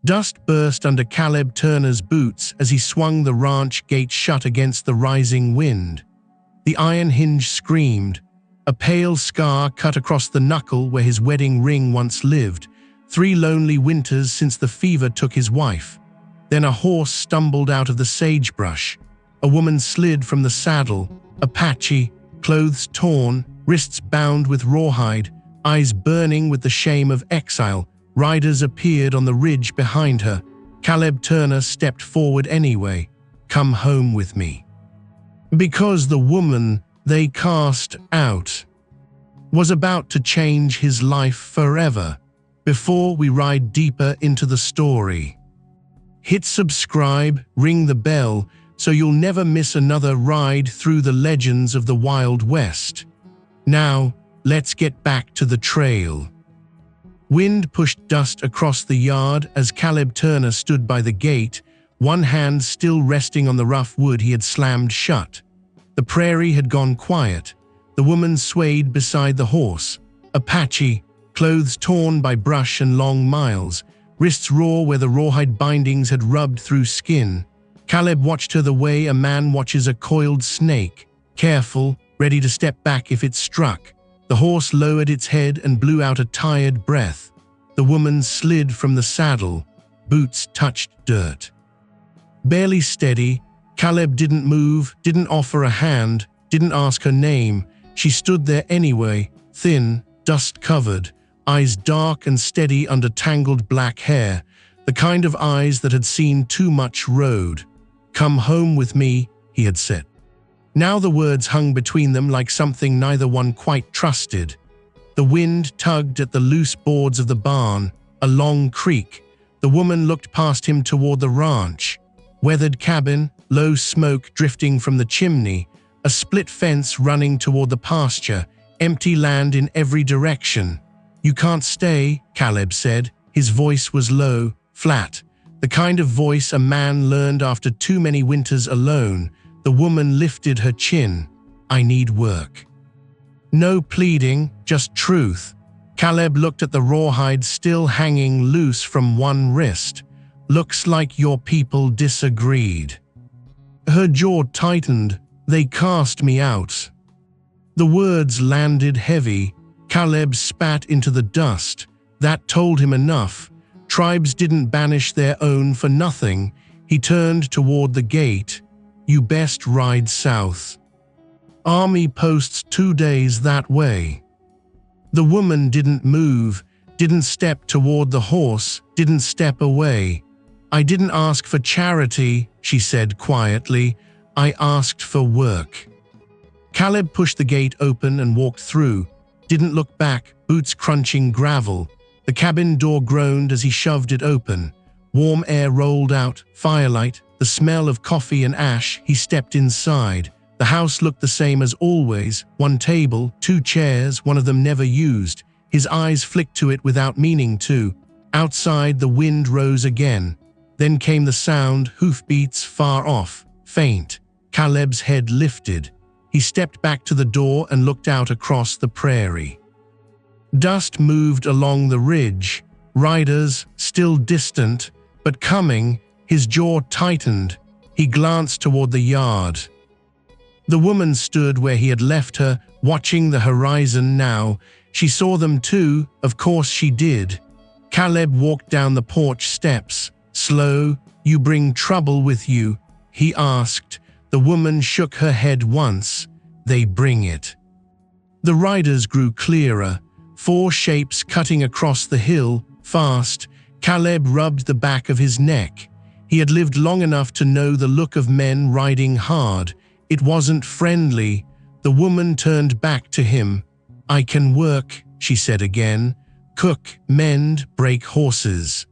Dust burst under Caleb Turner's boots as he swung the ranch gate shut against the rising wind. The iron hinge screamed. A pale scar cut across the knuckle where his wedding ring once lived. 3 lonely winters since the fever took his wife. Then a horse stumbled out of the sagebrush. A woman slid from the saddle. Apache, clothes torn, wrists bound with rawhide, eyes burning with the shame of exile. Riders appeared on the ridge behind her. Caleb Turner stepped forward anyway. "Come home with me." Because the woman they cast out was about to change his life forever. Before we ride deeper into the story, hit subscribe, ring the bell, so you'll never miss another ride through the legends of the Wild West. Now, let's get back to the trail. Wind pushed dust across the yard as Caleb Turner stood by the gate, one hand still resting on the rough wood he had slammed shut. The prairie had gone quiet. The woman swayed beside the horse. Apache, clothes torn by brush and long miles, wrists raw where the rawhide bindings had rubbed through skin. Caleb watched her the way a man watches a coiled snake, careful, ready to step back if it struck. The horse lowered its head and blew out a tired breath. The woman slid from the saddle. Boots touched dirt. Barely steady, Caleb didn't move, didn't offer a hand, didn't ask her name. She stood there anyway, thin, dust-covered, eyes dark and steady under tangled black hair, the kind of eyes that had seen too much road. "Come home with me," he had said. Now the words hung between them like something neither one quite trusted. The wind tugged at the loose boards of the barn, a long creak. The woman looked past him toward the ranch. Weathered cabin, low smoke drifting from the chimney, a split fence running toward the pasture, empty land in every direction. "You can't stay," Caleb said. His voice was low, flat, the kind of voice a man learned after too many winters alone. The woman lifted her chin. "I need work." No pleading, just truth. Caleb looked at the rawhide still hanging loose from one wrist. "Looks like your people disagreed." Her jaw tightened. "They cast me out." The words landed heavy. Caleb spat into the dust. That told him enough. Tribes didn't banish their own for nothing. He turned toward the gate. "You best ride south. Army posts 2 days that way." The woman didn't move, didn't step toward the horse, didn't step away. "I didn't ask for charity," she said quietly. "I asked for work." Caleb pushed the gate open and walked through. Didn't look back, boots crunching gravel. The cabin door groaned as he shoved it open. Warm air rolled out, firelight, the smell of coffee and ash. He stepped inside. The house looked the same as always. 1 table, 2 chairs, one of them never used. His eyes flicked to it without meaning to. Outside, the wind rose again. Then came the sound, hoofbeats far off, faint. Caleb's head lifted. He stepped back to the door and looked out across the prairie. Dust moved along the ridge. Riders, still distant, but coming. His jaw tightened. He glanced toward the yard. The woman stood where he had left her, watching the horizon now. She saw them too, of course she did. Caleb walked down the porch steps. Slow. "You bring trouble with you?" he asked. The woman shook her head once. "They bring it." The riders grew clearer. 4 shapes cutting across the hill, fast. Caleb rubbed the back of his neck. He had lived long enough to know the look of men riding hard. It wasn't friendly. The woman turned back to him. "I can work," she said again. "Cook, mend, break horses."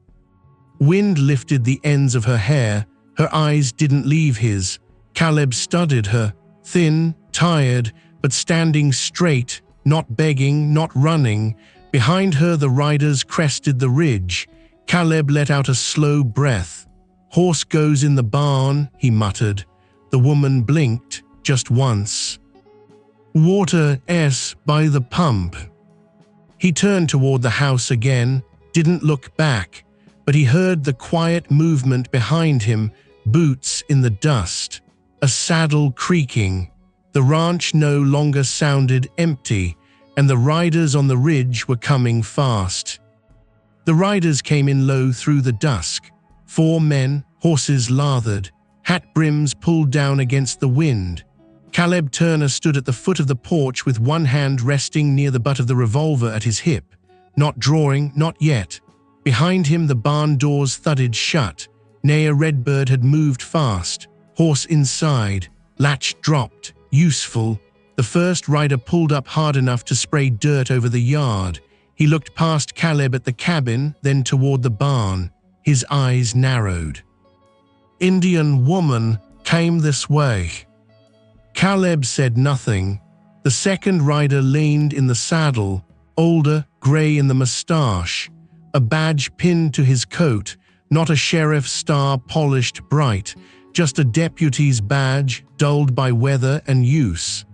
Wind lifted the ends of her hair. Her eyes didn't leave his. Caleb studied her, thin, tired, but standing straight, not begging, not running. Behind her the riders crested the ridge. Caleb let out a slow breath. "Horse goes in the barn," he muttered. The woman blinked, just once. "Water by the pump." He turned toward the house again, didn't look back. but he heard the quiet movement behind him, boots in the dust, a saddle creaking. The ranch no longer sounded empty, and the riders on the ridge were coming fast. The riders came in low through the dusk. 4 men, horses lathered, hat brims pulled down against the wind. Caleb Turner stood at the foot of the porch with one hand resting near the butt of the revolver at his hip. Not drawing, not yet. Behind him the barn doors thudded shut. Naya Redbird had moved fast. Horse inside. Latch dropped. Useful. The first rider pulled up hard enough to spray dirt over the yard. He looked past Caleb at the cabin, then toward the barn. His eyes narrowed. Indian woman came this way. Caleb said nothing. The second rider leaned in the saddle, older, gray in the mustache, a badge pinned to his coat, not a sheriff's star polished bright, just a deputy's badge dulled by weather and use.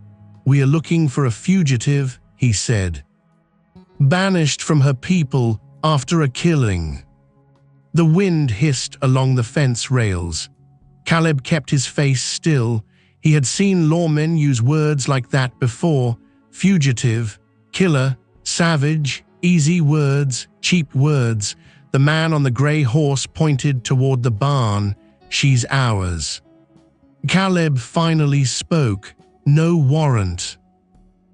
"We are looking for a fugitive," he said. "Banished from her people after a killing." The wind hissed along the fence rails. Caleb kept his face still. He had seen lawmen use words like that before. Fugitive, killer, savage, easy words, cheap words. The man on the gray horse pointed toward the barn. "She's ours." Caleb finally spoke. "No warrant."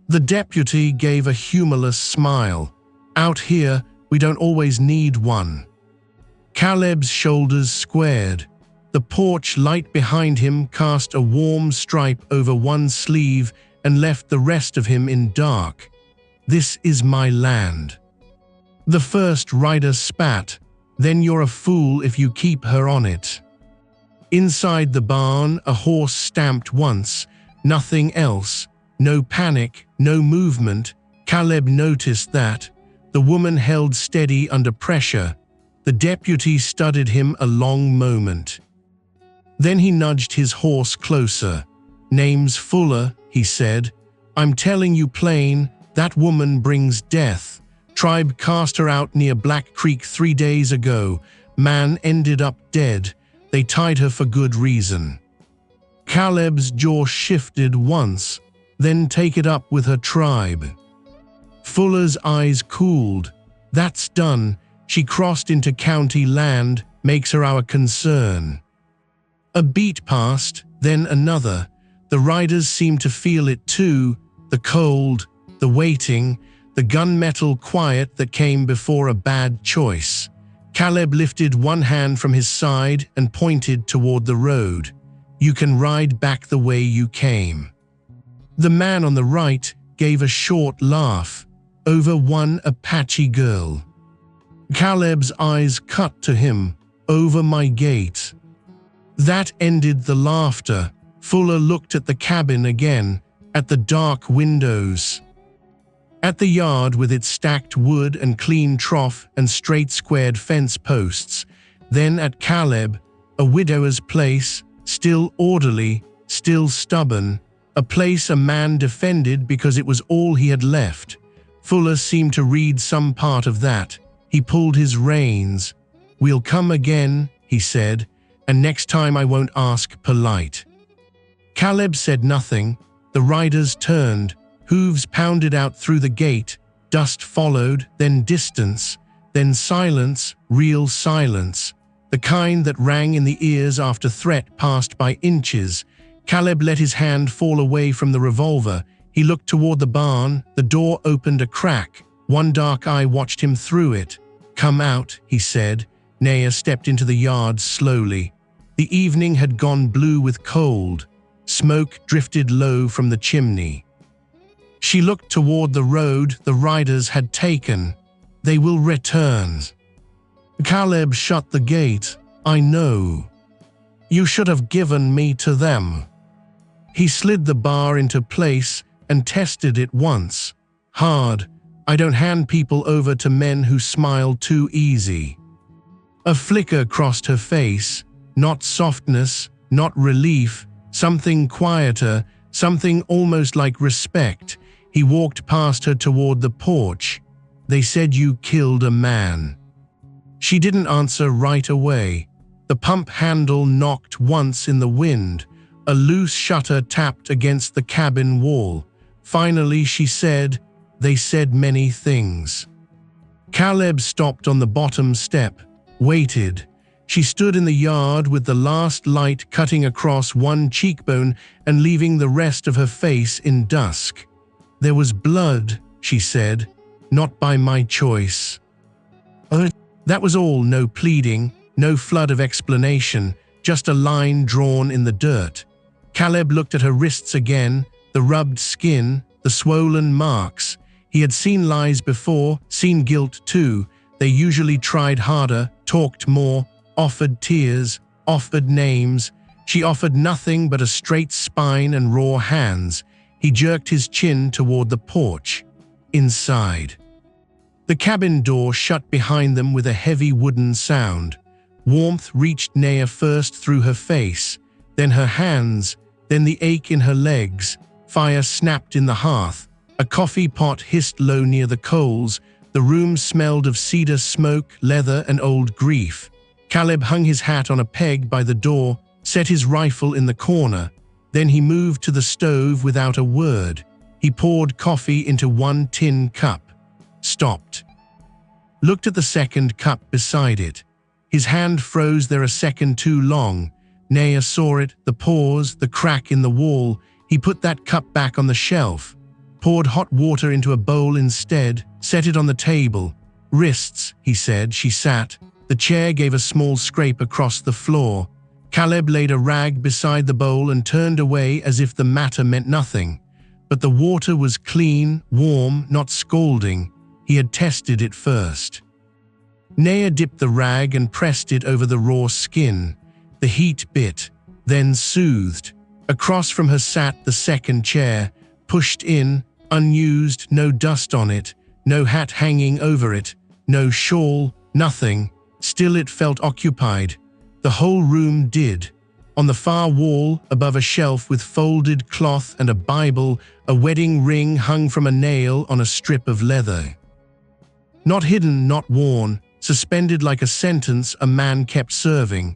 The deputy gave a humorless smile. "Out here, we don't always need one." Caleb's shoulders squared. The porch light behind him cast a warm stripe over one sleeve and left the rest of him in dark. "This is my land." The first rider spat. "Then you're a fool if you keep her on it." Inside the barn, a horse stamped once. Nothing else. No panic, no movement. Caleb noticed that. The woman held steady under pressure. The deputy studied him a long moment. Then he nudged his horse closer. "Name's Fuller," he said. "I'm telling you plain, that woman brings death. Tribe cast her out near Black Creek 3 days ago. Man ended up dead. They tied her for good reason." Caleb's jaw shifted once, then take it up with her tribe. Fuller's eyes cooled. "That's done. She crossed into county land, makes her our concern." A beat passed, then another. The riders seemed to feel it too, the cold, the waiting, the gunmetal quiet that came before a bad choice. Caleb lifted one hand from his side and pointed toward the road. "You can ride back the way you came." The man on the right gave a short laugh. "Over one Apache girl." Caleb's eyes cut to him. "Over my gate." That ended the laughter. Fuller looked at the cabin again, at the dark windows, at the yard with its stacked wood and clean trough and straight squared fence posts, then at Caleb, a widower's place, still orderly, still stubborn, a place a man defended because it was all he had left. Fuller seemed to read some part of that. He pulled his reins. "We'll come again," he said, "and next time I won't ask polite." Caleb said nothing. The riders turned. Hooves pounded out through the gate. Dust followed, then distance, then silence, real silence. The kind that rang in the ears after threat passed by inches. Caleb let his hand fall away from the revolver. He looked toward the barn. The door opened a crack. One dark eye watched him through it. "Come out," he said. Naya stepped into the yard slowly. The evening had gone blue with cold. Smoke drifted low from the chimney. She looked toward the road the riders had taken. "They will return." Caleb shut the gate. "I know. You should have given me to them." He slid the bar into place and tested it once. "Hard. I don't hand people over to men who smile too easy." A flicker crossed her face. Not softness, not relief, something quieter, something almost like respect. He walked past her toward the porch. "They said you killed a man." She didn't answer right away. The pump handle knocked once in the wind. A loose shutter tapped against the cabin wall. Finally, she said, "They said many things." Caleb stopped on the bottom step, waited. She stood in the yard with the last light cutting across one cheekbone and leaving the rest of her face in dusk. "There was blood," she said, "not by my choice." That was all, no pleading, no flood of explanation, just a line drawn in the dirt. Caleb looked at her wrists again, the rubbed skin, the swollen marks. He had seen lies before, seen guilt too. They usually tried harder, talked more, offered tears, offered names. She offered nothing but a straight spine and raw hands. He jerked his chin toward the porch. Inside. The cabin door shut behind them with a heavy wooden sound. Warmth reached Naya first through her face, then her hands, then the ache in her legs. Fire snapped in the hearth. A coffee pot hissed low near the coals. The room smelled of cedar smoke, leather, and old grief. Caleb hung his hat on a peg by the door, set his rifle in the corner. Then he moved to the stove without a word. He poured coffee into one tin cup. Stopped. Looked at the second cup beside it. His hand froze there a second too long. Naya saw it, the pause, the crack in the wall. He put that cup back on the shelf, poured hot water into a bowl instead, set it on the table. "Wrists," he said. She sat. The chair gave a small scrape across the floor. Caleb laid a rag beside the bowl and turned away as if the matter meant nothing. But the water was clean, warm, not scalding. He had tested it first. Naya dipped the rag and pressed it over the raw skin. The heat bit, then soothed. Across from her sat the second chair, pushed in, unused, no dust on it, no hat hanging over it, no shawl, nothing. Still it felt occupied. The whole room did. On the far wall, above a shelf with folded cloth and a Bible, a wedding ring hung from a nail on a strip of leather. Not hidden, not worn, suspended like a sentence a man kept serving.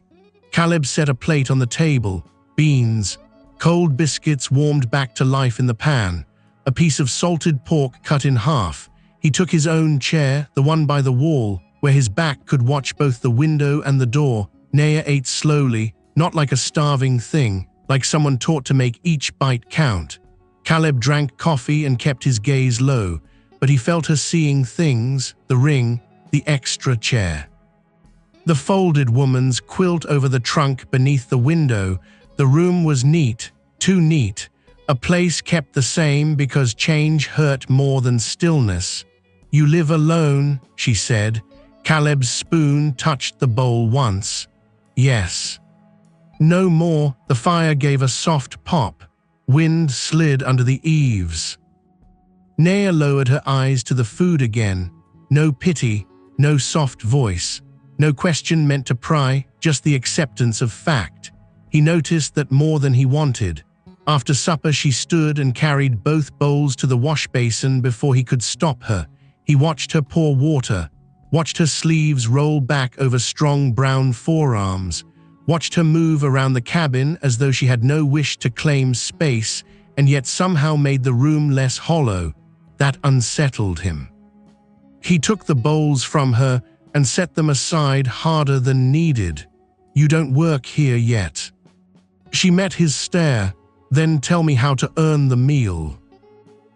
Caleb set a plate on the table, beans, cold biscuits warmed back to life in the pan, a piece of salted pork cut in half. He took his own chair, the one by the wall, where his back could watch both the window and the door. Naya ate slowly, not like a starving thing, like someone taught to make each bite count. Caleb drank coffee and kept his gaze low, but he felt her seeing things, the ring, the extra chair. The folded woman's quilt over the trunk beneath the window. The room was neat, too neat. A place kept the same because change hurt more than stillness. "You live alone," she said. Caleb's spoon touched the bowl once. "Yes." No more. The fire gave a soft pop. Wind slid under the eaves. Naya lowered her eyes to the food again. No pity, no soft voice, no question meant to pry, just the acceptance of fact. He noticed that more than he wanted. After supper she stood and carried both bowls to the wash basin before he could stop her. He watched her pour water, watched her sleeves roll back over strong brown forearms, watched her move around the cabin as though she had no wish to claim space and yet somehow made the room less hollow. That unsettled him. He took the bowls from her and set them aside harder than needed. "You don't work here yet." She met his stare. "Then tell me how to earn the meal."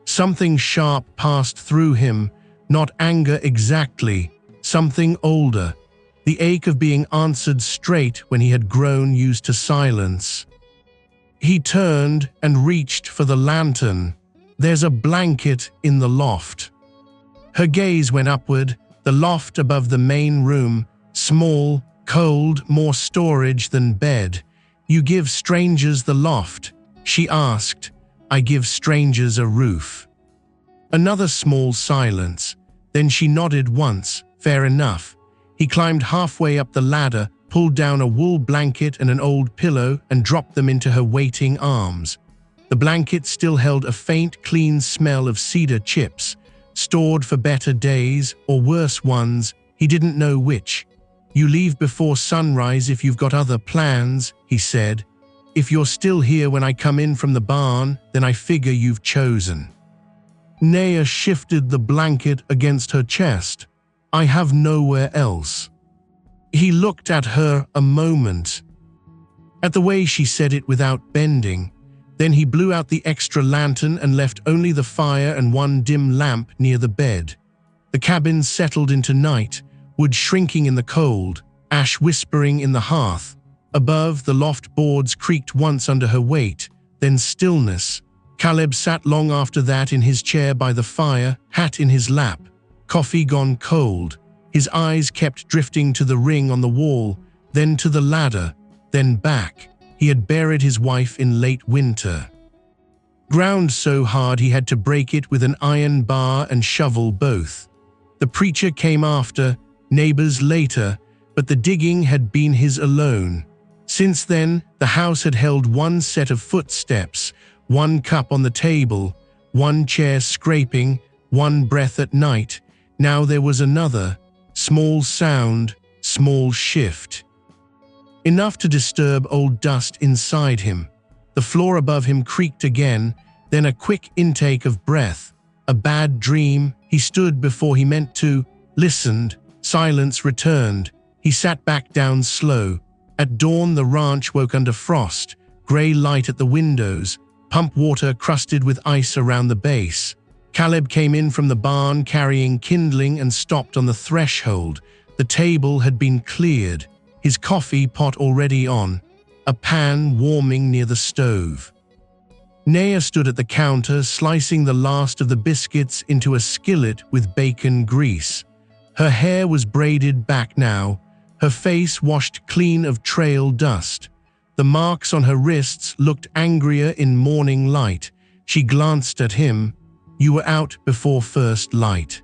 Something sharp passed through him, not anger exactly, something older, the ache of being answered straight when he had grown used to silence. He turned and reached for the lantern. "There's a blanket in the loft." Her gaze went upward, the loft above the main room, small, cold, more storage than bed. "You give strangers the loft?" she asked. "I give strangers a roof." Another small silence. Then she nodded once. Fair enough. He climbed halfway up the ladder, pulled down a wool blanket and an old pillow and dropped them into her waiting arms. The blanket still held a faint, clean smell of cedar chips, stored for better days or worse ones, he didn't know which. "You leave before sunrise if you've got other plans," he said. "If you're still here when I come in from the barn, then I figure you've chosen." Naya shifted the blanket against her chest. "I have nowhere else." He looked at her a moment, at the way she said it without bending. Then he blew out the extra lantern and left only the fire and one dim lamp near the bed. The cabin settled into night, wood shrinking in the cold, ash whispering in the hearth. Above, the loft boards creaked once under her weight, then stillness. Caleb sat long after that in his chair by the fire, hat in his lap, coffee gone cold. His eyes kept drifting to the ring on the wall, then to the ladder, then back. He had buried his wife in late winter. Ground so hard he had to break it with an iron bar and shovel both. The preacher came after, neighbors later, but the digging had been his alone. Since then, the house had held one set of footsteps, one cup on the table, one chair scraping, one breath at night. Now there was another, small sound, small shift. Enough to disturb old dust inside him. The floor above him creaked again, then a quick intake of breath. A bad dream. He stood before he meant to, listened. Silence returned. He sat back down slow. At dawn the ranch woke under frost, grey light at the windows, pump water crusted with ice around the base. Caleb came in from the barn carrying kindling and stopped on the threshold. The table had been cleared, his coffee pot already on, a pan warming near the stove. Naya stood at the counter slicing the last of the biscuits into a skillet with bacon grease. Her hair was braided back now, her face washed clean of trail dust. The marks on her wrists looked angrier in morning light. She glanced at him. "You were out before first light."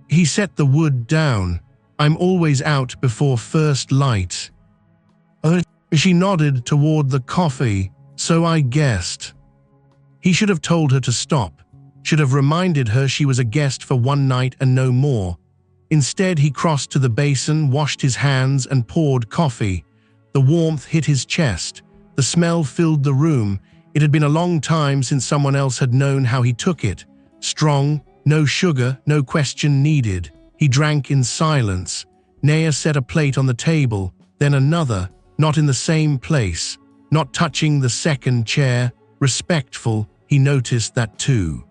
He set the wood down. "I'm always out before first light." She nodded toward the coffee. "So I guessed." He should have told her to stop, should have reminded her she was a guest for one night and no more. Instead, he crossed to the basin, washed his hands, and poured coffee. The warmth hit his chest. The smell filled the room. It had been a long time since someone else had known how he took it. Strong, no sugar, no question needed. He drank in silence. Naya set a plate on the table, then another, not in the same place, not touching the second chair. Respectful, he noticed that too.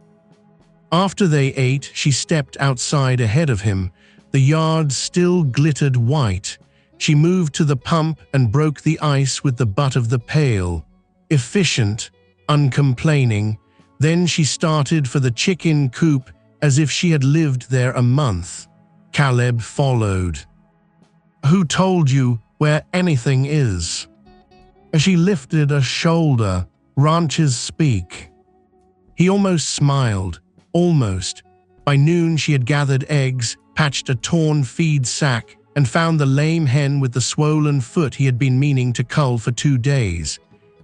After they ate, she stepped outside ahead of him. The yard still glittered white. She moved to the pump and broke the ice with the butt of the pail. Efficient, uncomplaining. Then she started for the chicken coop as if she had lived there a month. Caleb followed. "Who told you where anything is?" As she lifted a shoulder, "Ranchers speak." He almost smiled. Almost. By noon she had gathered eggs, patched a torn feed sack, and found the lame hen with the swollen foot he had been meaning to cull for 2 days.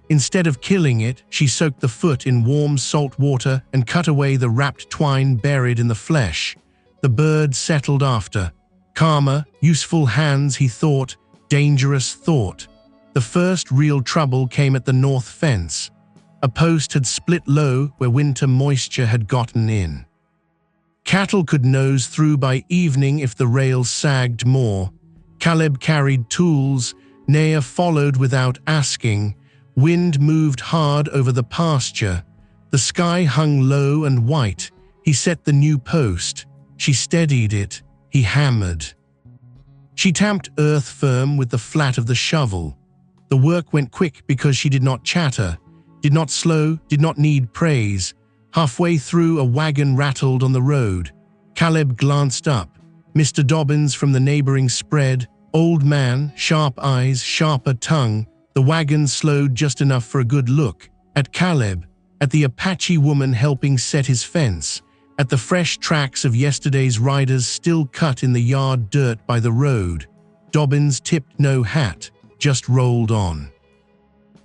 Instead of killing it, she soaked the foot in warm salt water and cut away the wrapped twine buried in the flesh. The bird settled after. Calmer, useful hands, he thought, dangerous thought. The first real trouble came at the north fence. A post had split low where winter moisture had gotten in. Cattle could nose through by evening if the rail sagged more. Caleb carried tools. Naya followed without asking. Wind moved hard over the pasture. The sky hung low and white. He set the new post. She steadied it. He hammered. She tamped earth firm with the flat of the shovel. The work went quick because she did not chatter, did not slow, did not need praise. Halfway through, a wagon rattled on the road. Caleb glanced up. Mr. Dobbins from the neighboring spread, old man, sharp eyes, sharper tongue. The wagon slowed just enough for a good look. At Caleb, at the Apache woman helping set his fence, at the fresh tracks of yesterday's riders still cut in the yard dirt by the road. Dobbins tipped no hat, just rolled on.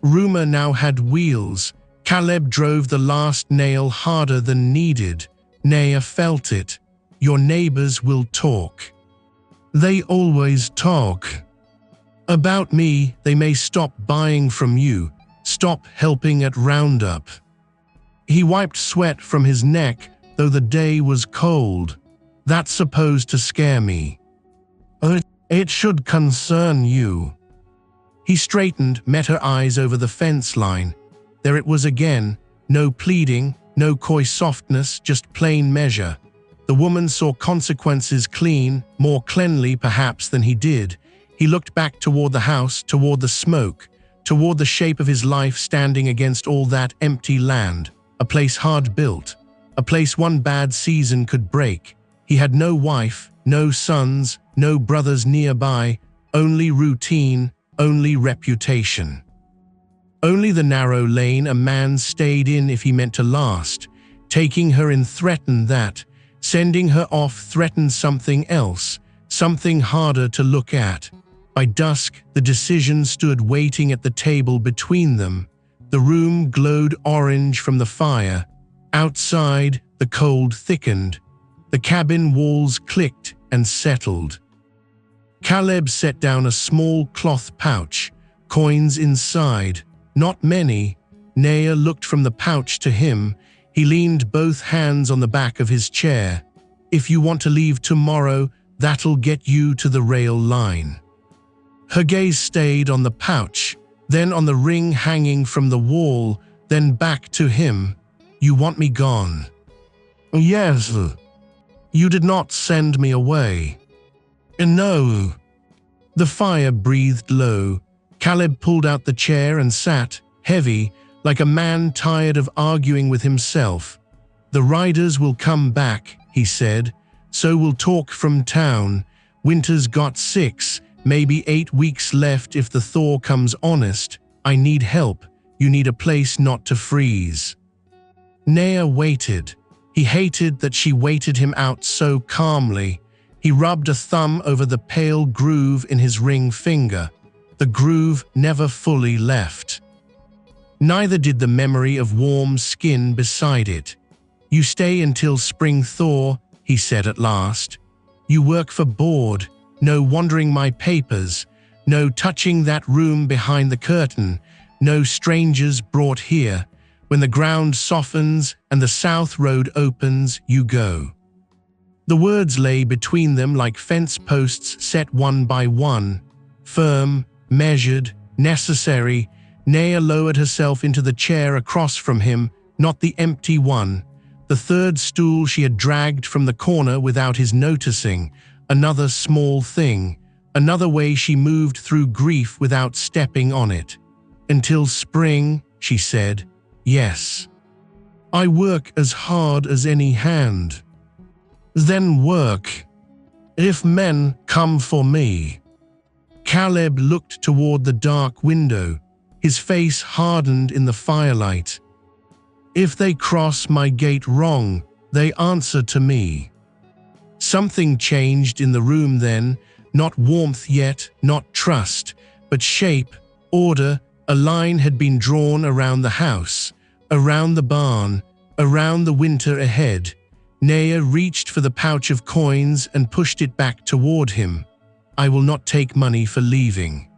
Rumor now had wheels. Caleb drove the last nail harder than needed. Naya felt it. Your neighbors will talk. They always talk about me. They may stop buying from you, stop helping at Roundup. He wiped sweat from his neck, though the day was cold. That's supposed to scare me. It should concern you. He straightened, met her eyes over the fence line. There it was again, no pleading, no coy softness, just plain measure. The woman saw consequences clean, more cleanly perhaps than he did. He looked back toward the house, toward the smoke, toward the shape of his life standing against all that empty land, a place hard built, a place one bad season could break. He had no wife, no sons, no brothers nearby, only routine, only reputation. Only the narrow lane a man stayed in if he meant to last. Taking her in threatened that, sending her off threatened something else, something harder to look at. By dusk, the decision stood waiting at the table between them. The room glowed orange from the fire. Outside, the cold thickened. The cabin walls clicked and settled. Caleb set down a small cloth pouch, coins inside. Not many. Naya looked from the pouch to him. He leaned both hands on the back of his chair. If you want to leave tomorrow, that'll get you to the rail line. Her gaze stayed on the pouch, then on the ring hanging from the wall, then back to him. You want me gone? Yes. You did not send me away. No. The fire breathed low. Caleb pulled out the chair and sat, heavy, like a man tired of arguing with himself. The riders will come back, he said. So we'll talk from town. Winter's got 6, maybe 8 weeks left if the thaw comes honest. I need help. You need a place not to freeze. Naya waited. He hated that she waited him out so calmly. He rubbed a thumb over the pale groove in his ring finger. The groove never fully left. Neither did the memory of warm skin beside it. You stay until spring thaw, he said at last. You work for board, no wandering my papers, no touching that room behind the curtain, no strangers brought here. When the ground softens and the south road opens, you go. The words lay between them like fence posts set one by one, firm, measured, necessary. Naya lowered herself into the chair across from him, not the empty one, the third stool she had dragged from the corner without his noticing. Another small thing, another way she moved through grief without stepping on it. Until spring, she said, yes. I work as hard as any hand. Then work. If men come for me. Caleb looked toward the dark window, his face hardened in the firelight. If they cross my gate wrong, they answer to me. Something changed in the room then, not warmth yet, not trust, but shape, order. A line had been drawn around the house, around the barn, around the winter ahead. Naya reached for the pouch of coins and pushed it back toward him. I will not take money for leaving.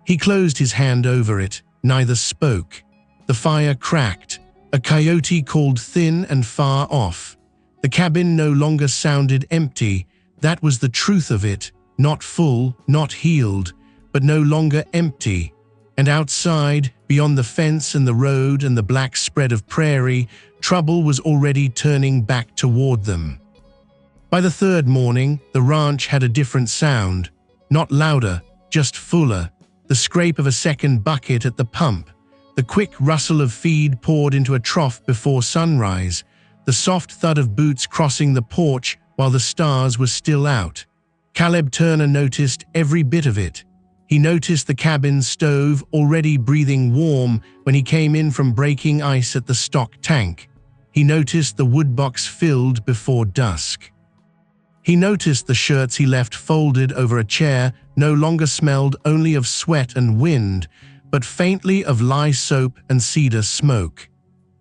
He closed his hand over it. Neither spoke. The fire cracked. A coyote called thin and far off. The cabin no longer sounded empty. That was the truth of it. Not full, not healed, but no longer empty. And outside, beyond the fence and the road and the black spread of prairie, trouble was already turning back toward them. By the third morning, the ranch had a different sound. Not louder, just fuller. The scrape of a second bucket at the pump. The quick rustle of feed poured into a trough before sunrise. The soft thud of boots crossing the porch while the stars were still out. Caleb Turner noticed every bit of it. He noticed the cabin stove already breathing warm when he came in from breaking ice at the stock tank. He noticed the woodbox filled before dusk. He noticed the shirts he left folded over a chair no longer smelled only of sweat and wind, but faintly of lye soap and cedar smoke.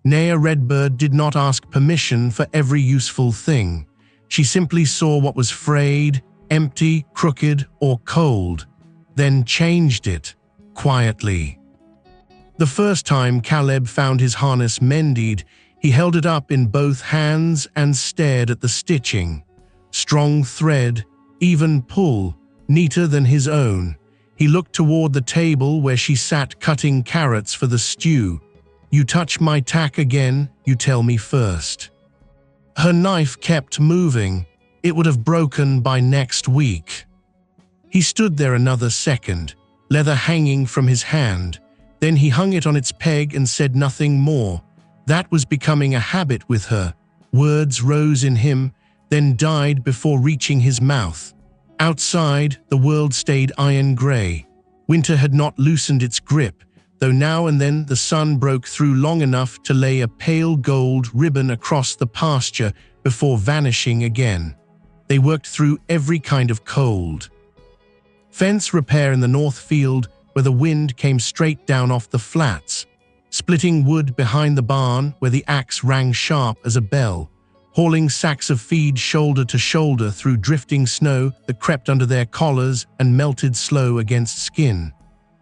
Naya Redbird did not ask permission for every useful thing. She simply saw what was frayed, empty, crooked, or cold, then changed it, quietly. The first time Caleb found his harness mended, he held it up in both hands and stared at the stitching. Strong thread, even pull, neater than his own. He looked toward the table where she sat cutting carrots for the stew. "You touch my tack again, you tell me first." Her knife kept moving. It would have broken by next week. He stood there another second, leather hanging from his hand. Then he hung it on its peg and said nothing more. That was becoming a habit with her. Words rose in him, then died before reaching his mouth. Outside, the world stayed iron gray. Winter had not loosened its grip, though now and then the sun broke through long enough to lay a pale gold ribbon across the pasture before vanishing again. They worked through every kind of cold. Fence repair in the north field, where the wind came straight down off the flats. Splitting wood behind the barn, where the axe rang sharp as a bell. Hauling sacks of feed shoulder to shoulder through drifting snow that crept under their collars and melted slow against skin.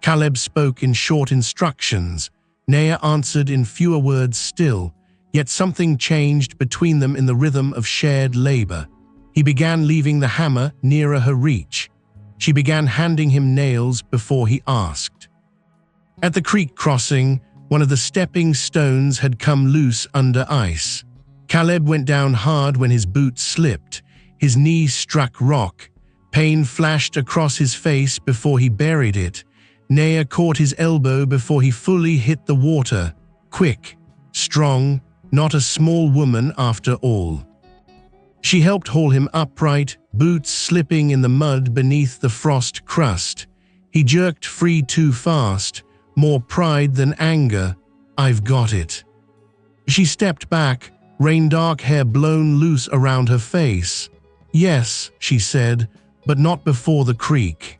Caleb spoke in short instructions. Naya answered in fewer words still, yet something changed between them in the rhythm of shared labor. He began leaving the hammer nearer her reach. She began handing him nails before he asked. At the creek crossing, one of the stepping stones had come loose under ice. Caleb went down hard when his boot slipped. His knee struck rock. Pain flashed across his face before he buried it. Naya caught his elbow before he fully hit the water. Quick, strong, not a small woman after all. She helped haul him upright, boots slipping in the mud beneath the frost crust. He jerked free too fast, more pride than anger. "I've got it." She stepped back, rain-dark hair blown loose around her face. "Yes," she said, "but not before the creek."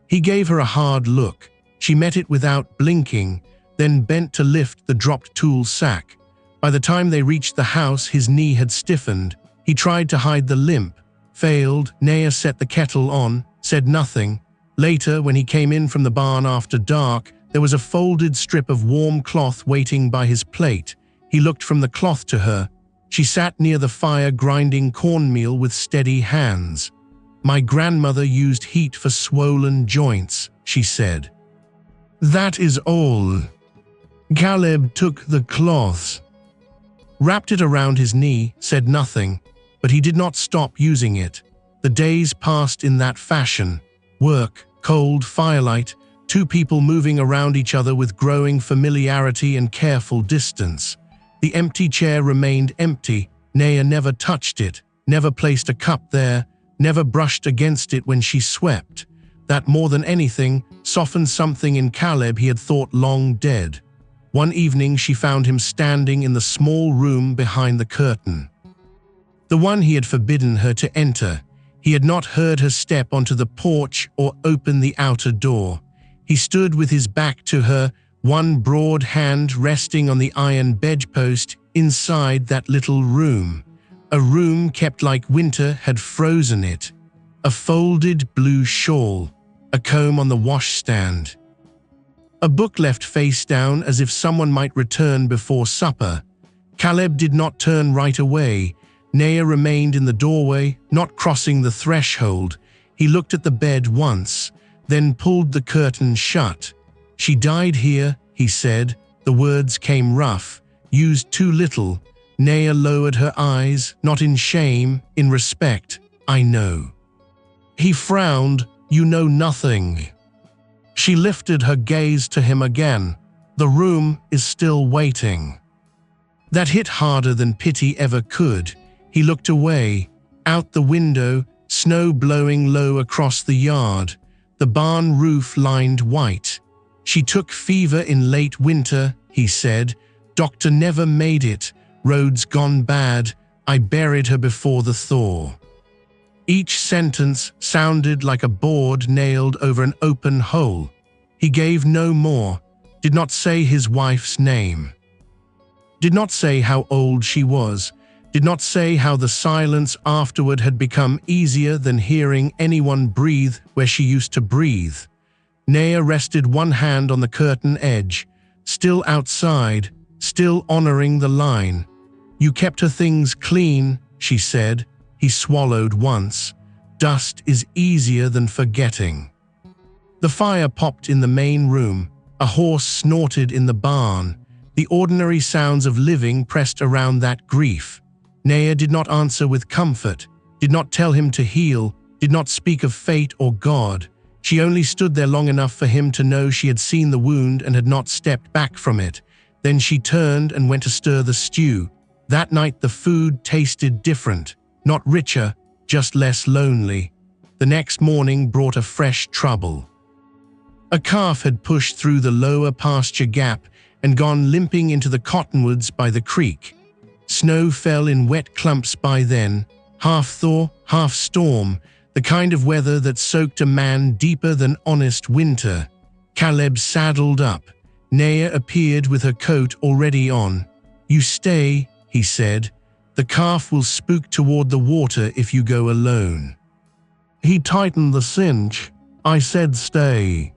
He gave her a hard look. She met it without blinking, then bent to lift the dropped tool sack. By the time they reached the house, his knee had stiffened. He tried to hide the limp. Failed. Naya set the kettle on, said nothing. Later, when he came in from the barn after dark, there was a folded strip of warm cloth waiting by his plate. He looked from the cloth to her. She sat near the fire grinding cornmeal with steady hands. "My grandmother used heat for swollen joints," she said. "That is all." Caleb took the cloth, wrapped it around his knee, said nothing, but he did not stop using it. The days passed in that fashion. Work, cold firelight, two people moving around each other with growing familiarity and careful distance. The empty chair remained empty. Naya never touched it, never placed a cup there, never brushed against it when she swept. That, more than anything, softened something in Caleb he had thought long dead. One evening she found him standing in the small room behind the curtain. The one he had forbidden her to enter. He had not heard her step onto the porch or open the outer door. He stood with his back to her, one broad hand resting on the iron bedpost inside that little room. A room kept like winter had frozen it. A folded blue shawl, a comb on the washstand. A book left face down as if someone might return before supper. Caleb did not turn right away. Naya remained in the doorway, not crossing the threshold. He looked at the bed once, then pulled the curtain shut. "She died here," he said. The words came rough, used too little. Naya lowered her eyes, not in shame, in respect. "I know." He frowned. "You know nothing." She lifted her gaze to him again. "The room is still waiting." That hit harder than pity ever could. He looked away. Out the window, snow blowing low across the yard. The barn roof lined white. "She took fever in late winter," he said. "Doctor never made it. Roads gone bad. I buried her before the thaw." Each sentence sounded like a board nailed over an open hole. He gave no more, did not say his wife's name. Did not say how old she was, did not say how the silence afterward had become easier than hearing anyone breathe where she used to breathe. Naya rested one hand on the curtain edge, still outside, still honoring the line. "You kept her things clean," she said. He swallowed once. "Dust is easier than forgetting." The fire popped in the main room. A horse snorted in the barn. The ordinary sounds of living pressed around that grief. Naya did not answer with comfort, did not tell him to heal, did not speak of fate or God. She only stood there long enough for him to know she had seen the wound and had not stepped back from it. Then she turned and went to stir the stew. That night the food tasted different, not richer, just less lonely. The next morning brought a fresh trouble. A calf had pushed through the lower pasture gap and gone limping into the cottonwoods by the creek. Snow fell in wet clumps by then, half thaw, half storm, the kind of weather that soaked a man deeper than honest winter. Caleb saddled up. Naya appeared with her coat already on. "You stay," he said. "The calf will spook toward the water if you go alone." He tightened the cinch. "I said stay."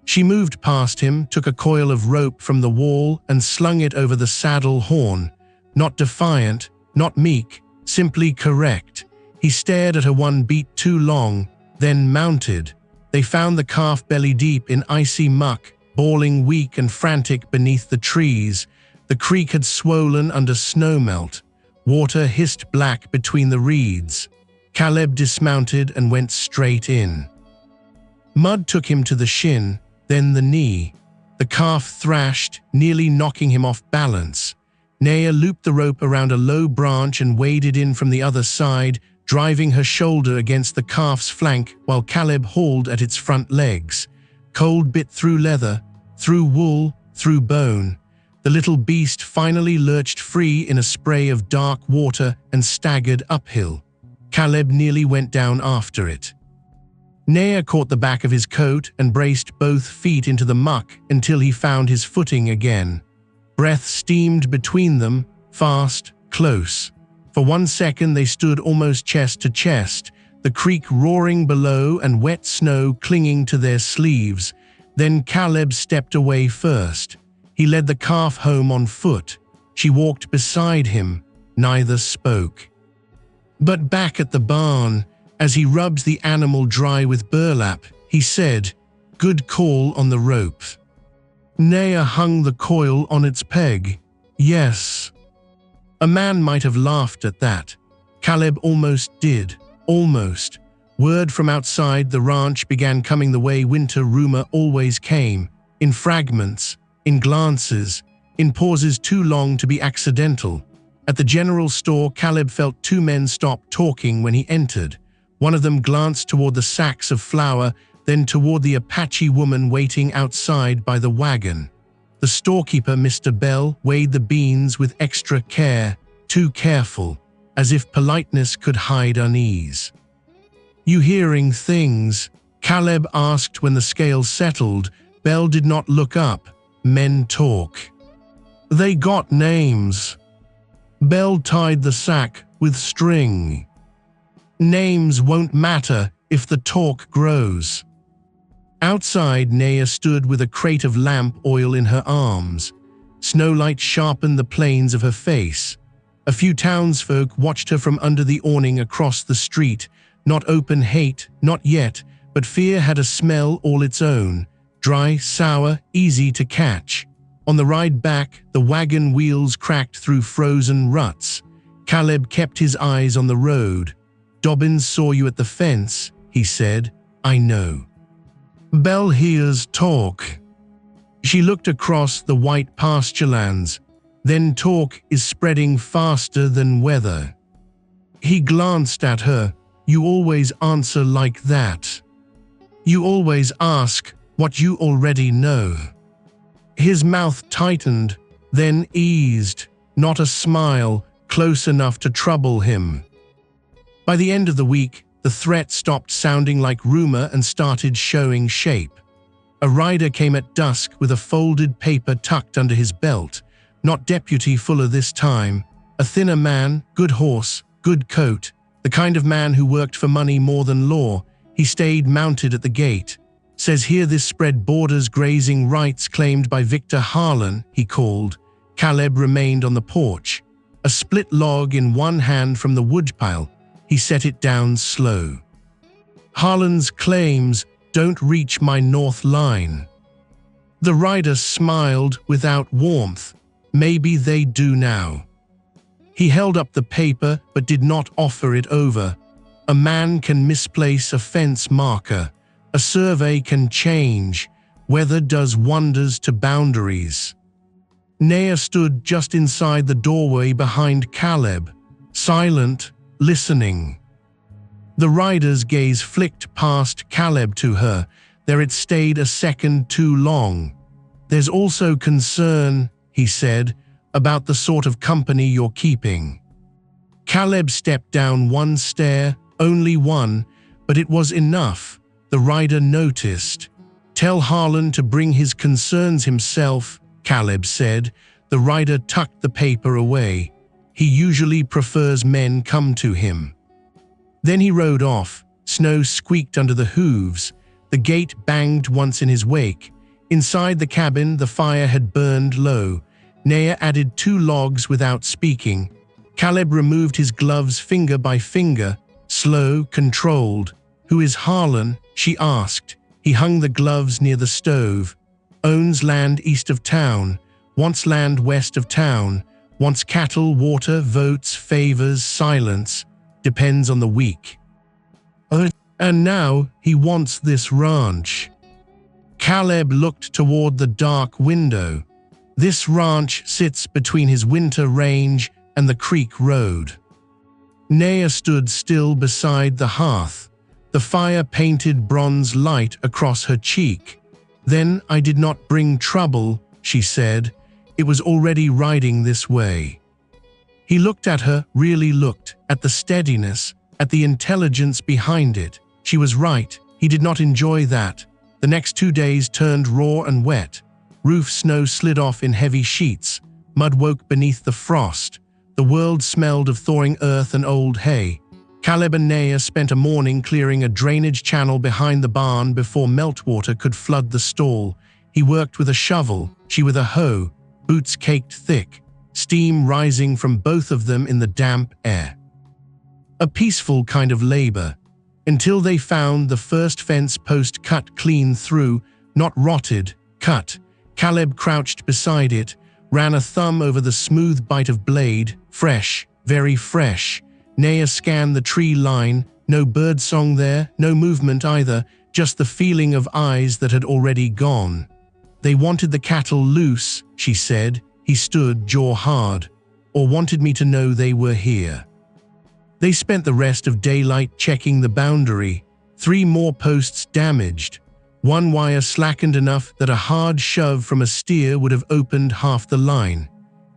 She moved past him, took a coil of rope from the wall and slung it over the saddle horn. Not defiant, not meek, simply correct. He stared at her one beat too long, then mounted. They found the calf belly deep in icy muck, bawling weak and frantic beneath the trees. The creek had swollen under snowmelt. Water hissed black between the reeds. Caleb dismounted and went straight in. Mud took him to the shin, then the knee. The calf thrashed, nearly knocking him off balance. Naya looped the rope around a low branch and waded in from the other side, driving her shoulder against the calf's flank while Caleb hauled at its front legs. Cold bit through leather, through wool, through bone. The little beast finally lurched free in a spray of dark water and staggered uphill. Caleb nearly went down after it. Naya caught the back of his coat and braced both feet into the muck until he found his footing again. Breath steamed between them, fast, close. For 1 second they stood almost chest to chest, the creek roaring below and wet snow clinging to their sleeves. Then Caleb stepped away first. He led the calf home on foot. She walked beside him. Neither spoke. But back at the barn, as he rubbed the animal dry with burlap, he said, "Good call on the rope." Naya hung the coil on its peg. "Yes." A man might have laughed at that. Caleb almost did. Almost. Word from outside the ranch began coming the way winter rumor always came, in fragments, in glances, in pauses too long to be accidental. At the general store, Caleb felt 2 men stop talking when he entered. One of them glanced toward the sacks of flour, then toward the Apache woman waiting outside by the wagon. The storekeeper, Mr. Bell, weighed the beans with extra care, too careful, as if politeness could hide unease. "You hearing things?" Caleb asked when the scale settled. Bell did not look up. "Men talk." "They got names." Bell tied the sack with string. "Names won't matter if the talk grows." Outside, Naya stood with a crate of lamp oil in her arms. Snowlight sharpened the planes of her face. A few townsfolk watched her from under the awning across the street. Not open hate, not yet, but fear had a smell all its own. Dry, sour, easy to catch. On the ride back, the wagon wheels cracked through frozen ruts. Caleb kept his eyes on the road. "Dobbins saw you at the fence," he said. "I know." "Bell hears talk." She looked across the white pasturelands. "Then talk is spreading faster than weather." He glanced at her. "You always answer like that. You always ask what you already know." His mouth tightened, then eased, not a smile, close enough to trouble him. By the end of the week, the threat stopped sounding like rumor and started showing shape. A rider came at dusk with a folded paper tucked under his belt. Not Deputy Fuller this time. A thinner man, good horse, good coat, the kind of man who worked for money more than law. He stayed mounted at the gate. Says here this spread borders grazing rights claimed by Victor Harlan, he called. Caleb remained on the porch. A split log in one hand from the woodpile. He set it down slow. Harlan's claims don't reach my north line. The rider smiled without warmth. Maybe they do now. He held up the paper but did not offer it over. A man can misplace a fence marker. A survey can change. Weather does wonders to boundaries. Naya stood just inside the doorway behind Caleb, silent, listening. The rider's gaze flicked past Caleb to her. There it stayed a second too long. There's also concern, he said, about the sort of company you're keeping. Caleb stepped down one stair, only one, but it was enough. The rider noticed. Tell Harlan to bring his concerns himself, Caleb said. The rider tucked the paper away. He usually prefers men come to him. Then he rode off. Snow squeaked under the hooves. The gate banged once in his wake. Inside the cabin, the fire had burned low. Naya added 2 logs without speaking. Caleb removed his gloves finger by finger, slow, controlled. Who is Harlan? She asked. He hung the gloves near the stove. Owns land east of town, wants land west of town, wants cattle, water, votes, favors, silence, depends on the week. And now he wants this ranch. Caleb looked toward the dark window. This ranch sits between his winter range and the creek road. Naya stood still beside the hearth. The fire painted bronze light across her cheek. Then I did not bring trouble, she said. It was already riding this way. He looked at her, really looked, at the steadiness, at the intelligence behind it. She was right. He did not enjoy that. The next 2 days turned raw and wet. Roof snow slid off in heavy sheets. Mud woke beneath the frost. The world smelled of thawing earth and old hay. Caleb and Naya spent a morning clearing a drainage channel behind the barn before meltwater could flood the stall. He worked with a shovel, she with a hoe, boots caked thick, steam rising from both of them in the damp air. A peaceful kind of labor, until they found the first fence post cut clean through, not rotted, cut. Caleb crouched beside it, ran a thumb over the smooth bite of blade, fresh, very fresh. Naya scanned the tree line, no birdsong there, no movement either, just the feeling of eyes that had already gone. They wanted the cattle loose, she said. He stood jaw hard, or wanted me to know they were here. They spent the rest of daylight checking the boundary. 3 more posts damaged. 1 wire slackened enough that a hard shove from a steer would have opened half the line.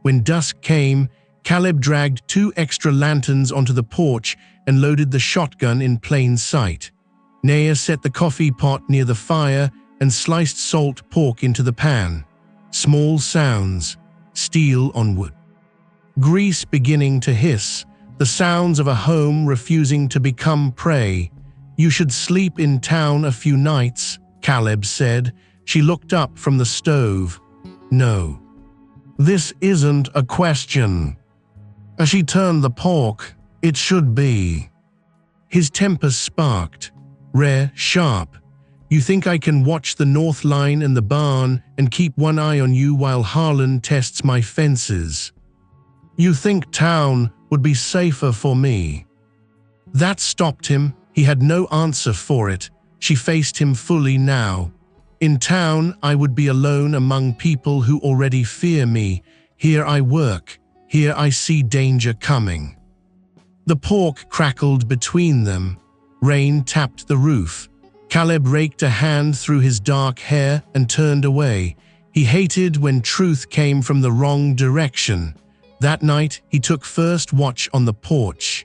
When dusk came, Caleb dragged 2 extra lanterns onto the porch and loaded the shotgun in plain sight. Naya set the coffee pot near the fire and sliced salt pork into the pan. Small sounds, steel on wood. Grease beginning to hiss, the sounds of a home refusing to become prey. You should sleep in town a few nights, Caleb said. She looked up from the stove. No. This isn't a question. As she turned the pork, it should be. His temper sparked, rare, sharp. You think I can watch the north line and the barn and keep one eye on you while Harlan tests my fences? You think town would be safer for me? That stopped him. He had no answer for it. She faced him fully now. In town, I would be alone among people who already fear me. Here I work. Here I see danger coming. The pork crackled between them. Rain tapped the roof. Caleb raked a hand through his dark hair and turned away. He hated when truth came from the wrong direction. That night, he took first watch on the porch.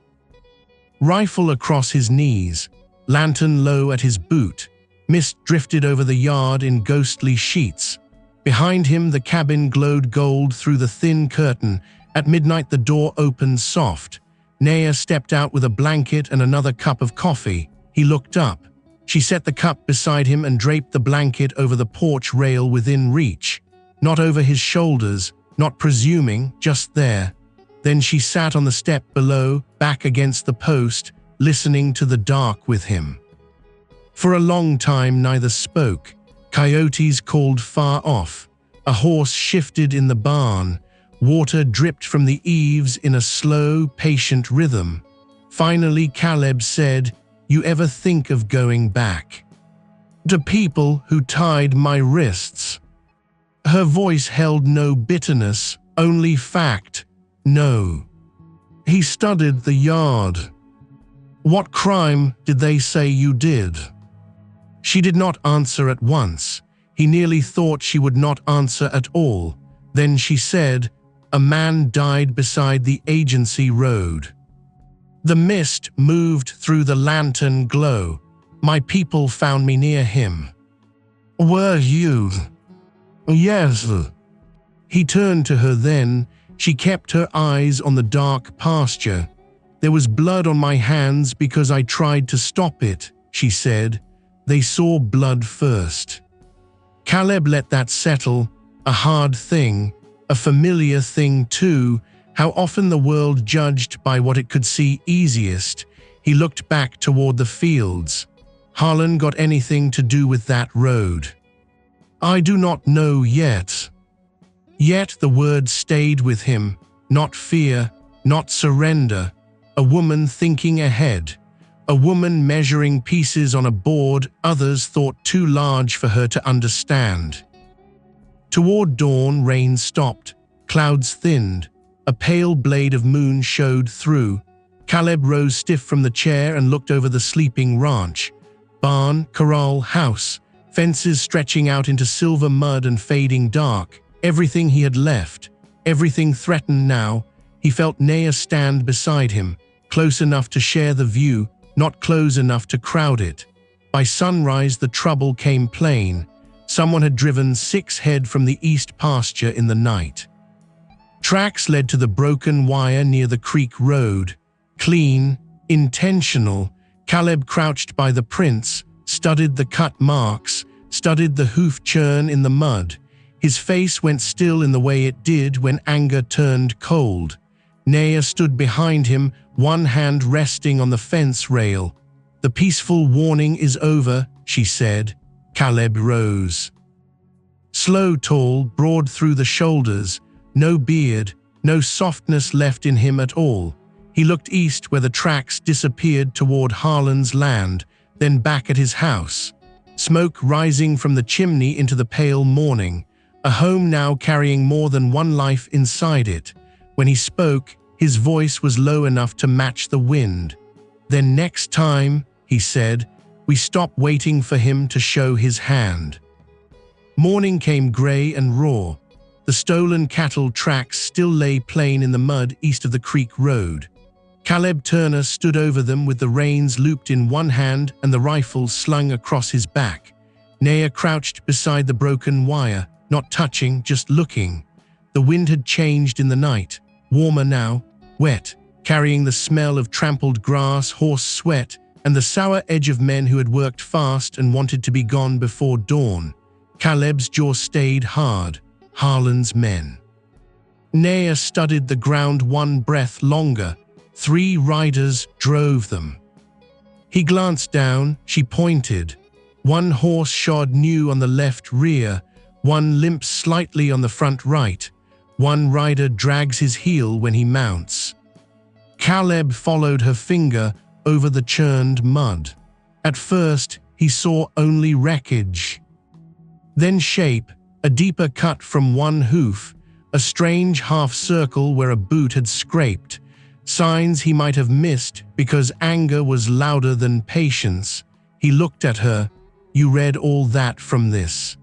Rifle across his knees, lantern low at his boot. Mist drifted over the yard in ghostly sheets. Behind him, the cabin glowed gold through the thin curtain, At midnight, the door opened soft. Naya stepped out with a blanket and another cup of coffee. He looked up. She set the cup beside him and draped the blanket over the porch rail within reach. Not over his shoulders, not presuming, just there. Then she sat on the step below, back against the post, listening to the dark with him. For a long time neither spoke. Coyotes called far off. A horse shifted in the barn. Water dripped from the eaves in a slow, patient rhythm. Finally, Caleb said, "You ever think of going back? To people who tied my wrists?" Her voice held no bitterness, only fact. No. He studied the yard. "What crime did they say you did?" She did not answer at once. He nearly thought she would not answer at all. Then she said, "A man died beside the agency road." The mist moved through the lantern glow. "My people found me near him." "Were you?" "Yes." He turned to her then. She kept her eyes on the dark pasture. "There was blood on my hands because I tried to stop it," she said. "They saw blood first." Caleb let that settle. A hard thing, a familiar thing too. How often the world judged by what it could see easiest. He looked back toward the fields. Harlan got anything to do with that road? "I do not know yet." Yet the word stayed with him, not fear, not surrender. A woman thinking ahead. A woman measuring pieces on a board others thought too large for her to understand. Toward dawn, rain stopped. Clouds thinned. A pale blade of moon showed through. Caleb rose stiff from the chair and looked over the sleeping ranch. Barn, corral, house, fences stretching out into silver mud and fading dark. Everything he had left, everything threatened now. He felt Naya stand beside him, close enough to share the view, not close enough to crowd it. By sunrise, the trouble came plain. Someone had driven 6 head from the east pasture in the night. Tracks led to the broken wire near the creek road. Clean, intentional. Caleb crouched by the prints, studied the cut marks, studied the hoof churn in the mud. His face went still in the way it did when anger turned cold. Naya stood behind him, one hand resting on the fence rail. "The peaceful warning is over," she said. Caleb rose. Slow, tall, broad through the shoulders, no beard, no softness left in him at all. He looked east where the tracks disappeared toward Harlan's land, then back at his house. Smoke rising from the chimney into the pale morning. A home now carrying more than one life inside it. When he spoke, his voice was low enough to match the wind. "Then next time," he said, "we stop waiting for him to show his hand." Morning came gray and raw. The stolen cattle tracks still lay plain in the mud east of the creek road. Caleb Turner stood over them with the reins looped in one hand and the rifle slung across his back. Naya crouched beside the broken wire, not touching, just looking. The wind had changed in the night, warmer now, wet, carrying the smell of trampled grass, horse sweat, and the sour edge of men who had worked fast and wanted to be gone before dawn. Caleb's jaw stayed hard. Harlan's men. Naya studied the ground one breath longer. 3 riders drove them. He glanced down, she pointed. One horse shod new on the left rear, one limps slightly on the front right. One rider drags his heel when he mounts. Caleb followed her finger over the churned mud. At first, he saw only wreckage. Then shape, a deeper cut from one hoof, a strange half-circle where a boot had scraped. Signs he might have missed because anger was louder than patience. He looked at her. "You read all that from this?"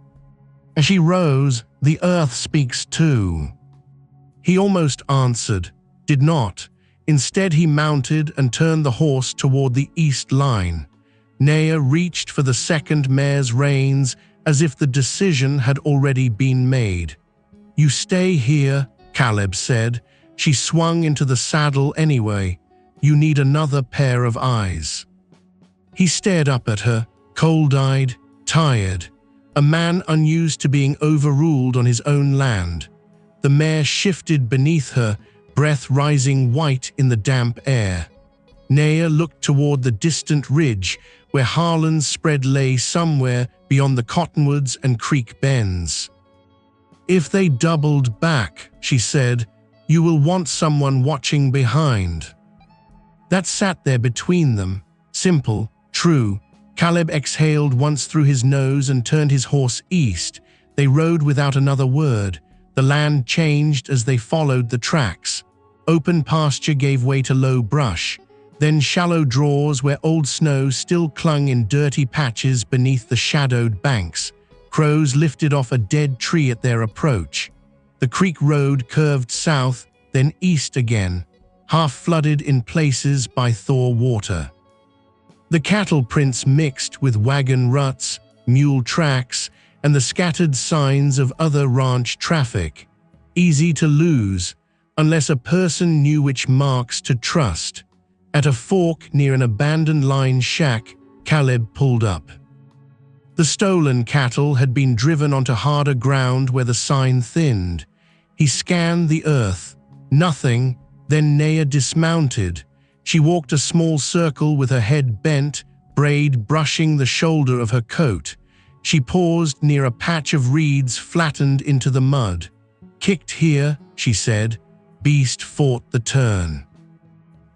As she rose, "The earth speaks too." He almost answered, did not. Instead he mounted and turned the horse toward the east line. Naya reached for the second mare's reins as if the decision had already been made. "You stay here," Caleb said. She swung into the saddle anyway. You need another pair of eyes. He stared up at her, cold-eyed, tired, a man unused to being overruled on his own land. The mare shifted beneath her, breath rising white in the damp air. Naya looked toward the distant ridge where Harlan's spread lay somewhere beyond the cottonwoods and creek bends. If they doubled back, she said, you will want someone watching behind. That sat there between them, simple, true. Caleb exhaled once through his nose and turned his horse east. They rode without another word. The land changed as they followed the tracks. Open pasture gave way to low brush, then shallow draws where old snow still clung in dirty patches beneath the shadowed banks. Crows lifted off a dead tree at their approach. The creek road curved south, then east again, half flooded in places by thaw water. The cattle prints mixed with wagon ruts, mule tracks, and the scattered signs of other ranch traffic. Easy to lose, unless a person knew which marks to trust. At a fork near an abandoned line shack, Caleb pulled up. The stolen cattle had been driven onto harder ground where the sign thinned. He scanned the earth. Nothing. Then Naya dismounted. She walked a small circle with her head bent, braid brushing the shoulder of her coat. She paused near a patch of reeds flattened into the mud. Kicked here, she said. Beast fought the turn.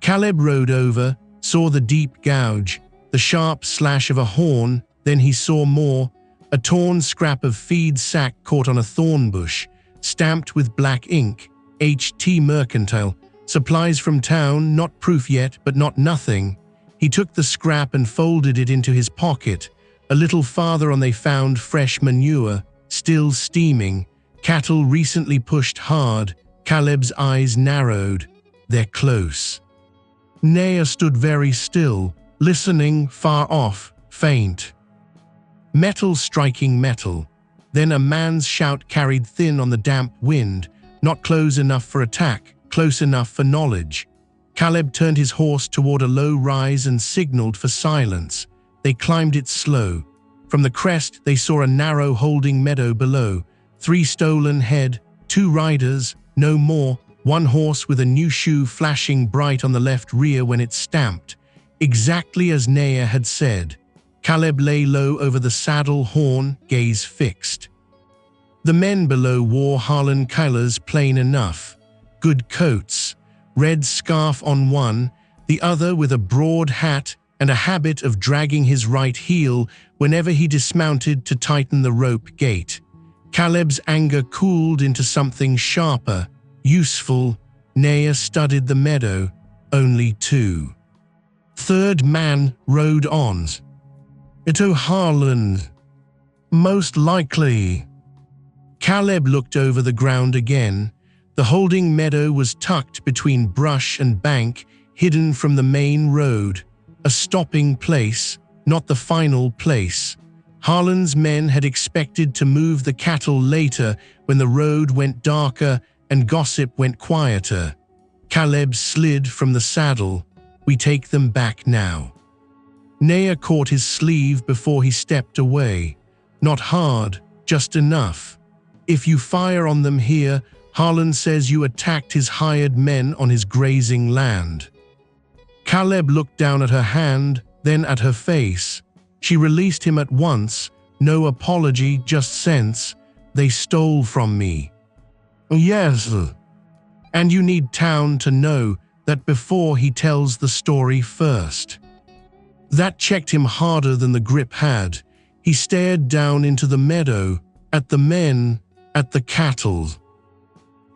Caleb rode over, saw the deep gouge, the sharp slash of a horn. Then he saw more, a torn scrap of feed sack caught on a thorn bush, stamped with black ink, H.T. Mercantile, supplies from town, not proof yet, but not nothing. He took the scrap and folded it into his pocket. A little farther on they found fresh manure, still steaming, cattle recently pushed hard. Caleb's eyes narrowed. They're close. Naya stood very still, listening, far off, faint. Metal striking metal. Then a man's shout carried thin on the damp wind, not close enough for attack, close enough for knowledge. Caleb turned his horse toward a low rise and signaled for silence. They climbed it slow. From the crest they saw a narrow holding meadow below. 3 stolen head, 2 riders, no more, 1 horse with a new shoe flashing bright on the left rear when it stamped. Exactly as Naya had said. Caleb lay low over the saddle horn, gaze fixed. The men below wore Harlan collars plain enough. Good coats, red scarf on one, the other with a broad hat and a habit of dragging his right heel whenever he dismounted to tighten the rope gate. Caleb's anger cooled into something sharper, useful. Naya studied the meadow. Only 2. Third man rode on. Ito Harlan. Most likely. Caleb looked over the ground again. The holding meadow was tucked between brush and bank, hidden from the main road. A stopping place, not the final place. Harlan's men had expected to move the cattle later when the road went darker and gossip went quieter. Caleb slid from the saddle. We take them back now. Naya caught his sleeve before he stepped away. Not hard, just enough. If you fire on them here, Harlan says you attacked his hired men on his grazing land. Caleb looked down at her hand, then at her face. She released him at once. No apology, just sense. They stole from me. Yes. And you need town to know that before he tells the story first. That checked him harder than the grip had. He stared down into the meadow, at the men, at the cattle.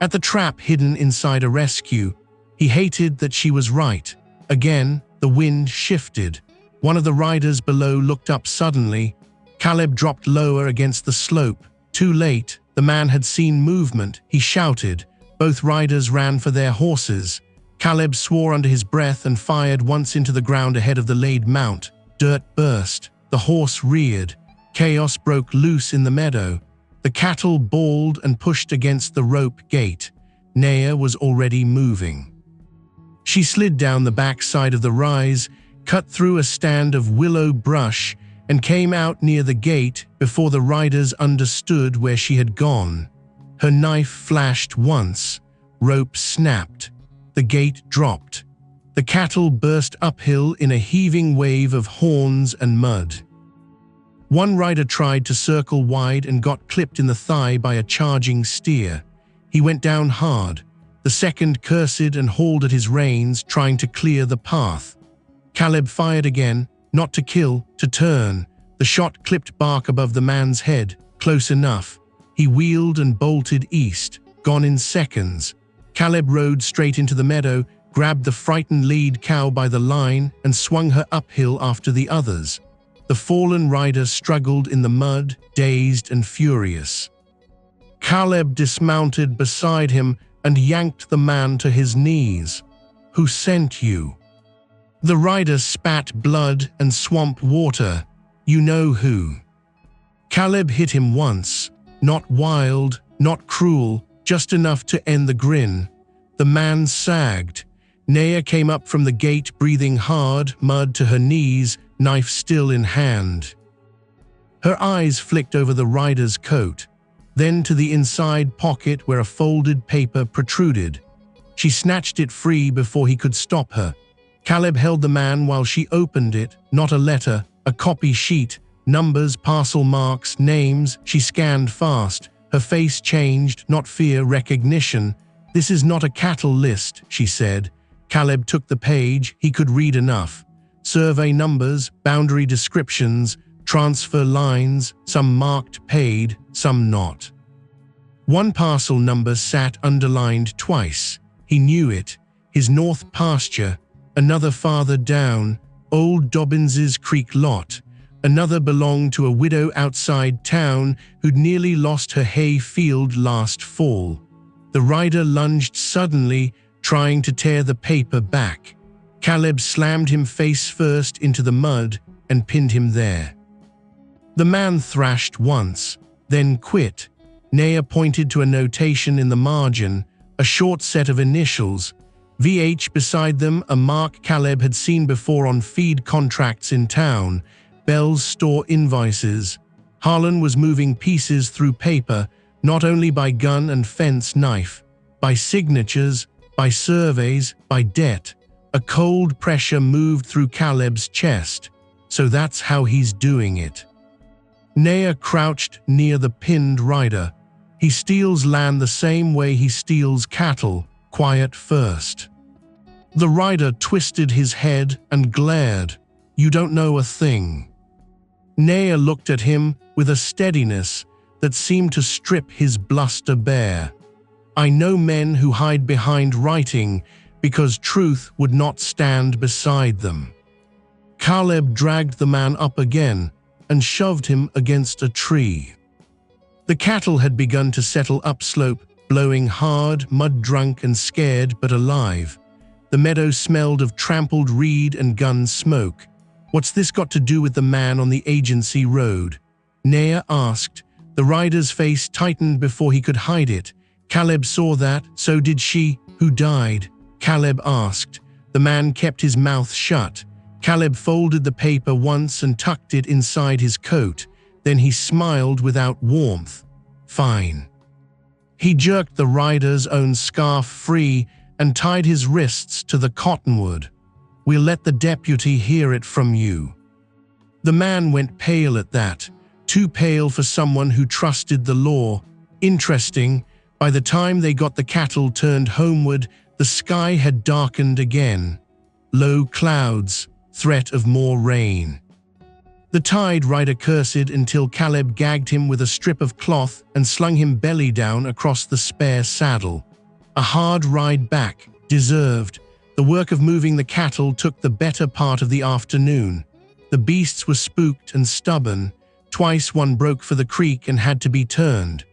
At the trap hidden inside a rescue. He hated that she was right. Again, the wind shifted. One of the riders below looked up suddenly. Caleb dropped lower against the slope. Too late, the man had seen movement. He shouted. Both riders ran for their horses. Caleb swore under his breath and fired once into the ground ahead of the laid mount. Dirt burst. The horse reared. Chaos broke loose in the meadow. The cattle bawled and pushed against the rope gate. Naya was already moving. She slid down the backside of the rise, cut through a stand of willow brush, and came out near the gate before the riders understood where she had gone. Her knife flashed once, rope snapped, the gate dropped. The cattle burst uphill in a heaving wave of horns and mud. One rider tried to circle wide and got clipped in the thigh by a charging steer. He went down hard. The second cursed and hauled at his reins, trying to clear the path. Caleb fired again, not to kill, to turn. The shot clipped bark above the man's head, close enough. He wheeled and bolted east, gone in seconds. Caleb rode straight into the meadow, grabbed the frightened lead cow by the line, and swung her uphill after the others. The fallen rider struggled in the mud, dazed and furious. Caleb dismounted beside him and yanked the man to his knees. "Who sent you?" The rider spat blood and swamp water. "You know who." Caleb hit him once, not wild, not cruel, just enough to end the grin. The man sagged. Naya came up from the gate breathing hard, mud to her knees, knife still in hand. Her eyes flicked over the rider's coat, then to the inside pocket where a folded paper protruded. She snatched it free before he could stop her. Caleb held the man while she opened it, not a letter, a copy sheet, numbers, parcel marks, names. She scanned fast. Her face changed, not fear, recognition. "This is not a cattle list," she said. Caleb took the page. He could read enough. Survey numbers, boundary descriptions, transfer lines, some marked paid, some not. One parcel number sat underlined twice. He knew it. His north pasture. Another farther down, old Dobbins's Creek lot. Another belonged to a widow outside town who'd nearly lost her hay field last fall. The rider lunged suddenly, trying to tear the paper back. Caleb slammed him face first into the mud and pinned him there. The man thrashed once, then quit. Naya pointed to a notation in the margin, a short set of initials. VH beside them, a mark Caleb had seen before on feed contracts in town, Bell's store invoices. Harlan was moving pieces through paper, not only by gun and fence knife, by signatures, by surveys, by debt. A cold pressure moved through Caleb's chest. So that's how he's doing it. Naya crouched near the pinned rider. He steals land the same way he steals cattle, quiet first. The rider twisted his head and glared. "You don't know a thing." Naya looked at him with a steadiness that seemed to strip his bluster bare. "I know men who hide behind writing because truth would not stand beside them." Caleb dragged the man up again and shoved him against a tree. The cattle had begun to settle upslope, blowing hard, mud-drunk and scared but alive. The meadow smelled of trampled reed and gun smoke. "What's this got to do with the man on the agency road?" Naya asked. The rider's face tightened before he could hide it. Caleb saw that, so did she. "Who died?" Caleb asked. The man kept his mouth shut. Caleb folded the paper once and tucked it inside his coat. Then he smiled without warmth. "Fine." He jerked the rider's own scarf free and tied his wrists to the cottonwood. "We'll let the deputy hear it from you." The man went pale at that, too pale for someone who trusted the law. Interesting, by the time they got the cattle turned homeward, the sky had darkened again. Low clouds, threat of more rain. The tied rider cursed until Caleb gagged him with a strip of cloth and slung him belly down across the spare saddle. A hard ride back, deserved. The work of moving the cattle took the better part of the afternoon. The beasts were spooked and stubborn. Twice one broke for the creek and had to be turned.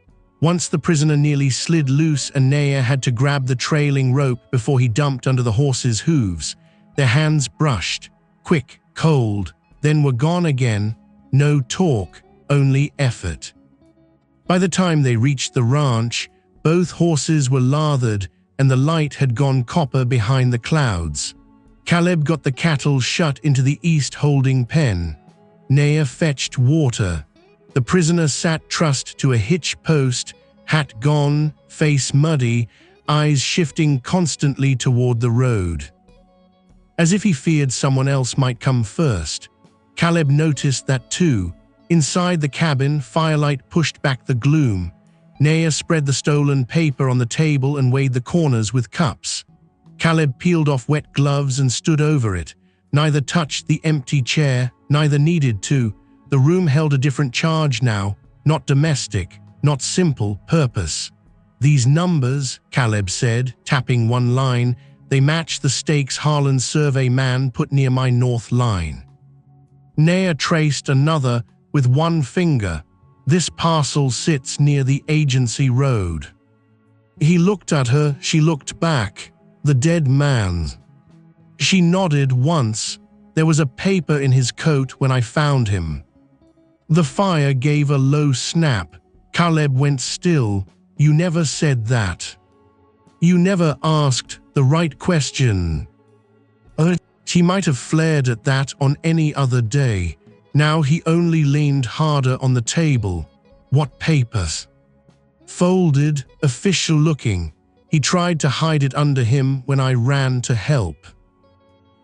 Once the prisoner nearly slid loose and Naya had to grab the trailing rope before he dumped under the horse's hooves. Their hands brushed, quick, cold, then were gone again. No talk, only effort. By the time they reached the ranch, Both horses were lathered, and the light had gone copper behind the clouds. Caleb got the cattle shut into the east holding pen. Naya fetched water. The prisoner sat trussed to a hitch post, hat gone, face muddy, eyes shifting constantly toward the road. As if he feared someone else might come first. Caleb noticed that too. Inside the cabin, firelight pushed back the gloom. Naya spread the stolen paper on the table and weighed the corners with cups. Caleb peeled off wet gloves and stood over it. Neither touched the empty chair, neither needed to. The room held a different charge now, not domestic, not simple purpose. These numbers, Caleb said, tapping one line, they match the stakes Harlan's survey man put near my north line. Naya traced another with one finger. This parcel sits near the agency road. He looked at her, she looked back. The dead man. She nodded once. There was a paper in his coat when I found him. The fire gave a low snap. Caleb went still. You never said that. You never asked the right question. He might have flared at that on any other day. Now he only leaned harder on the table. What papers? Folded, official looking. He tried to hide it under him when I ran to help.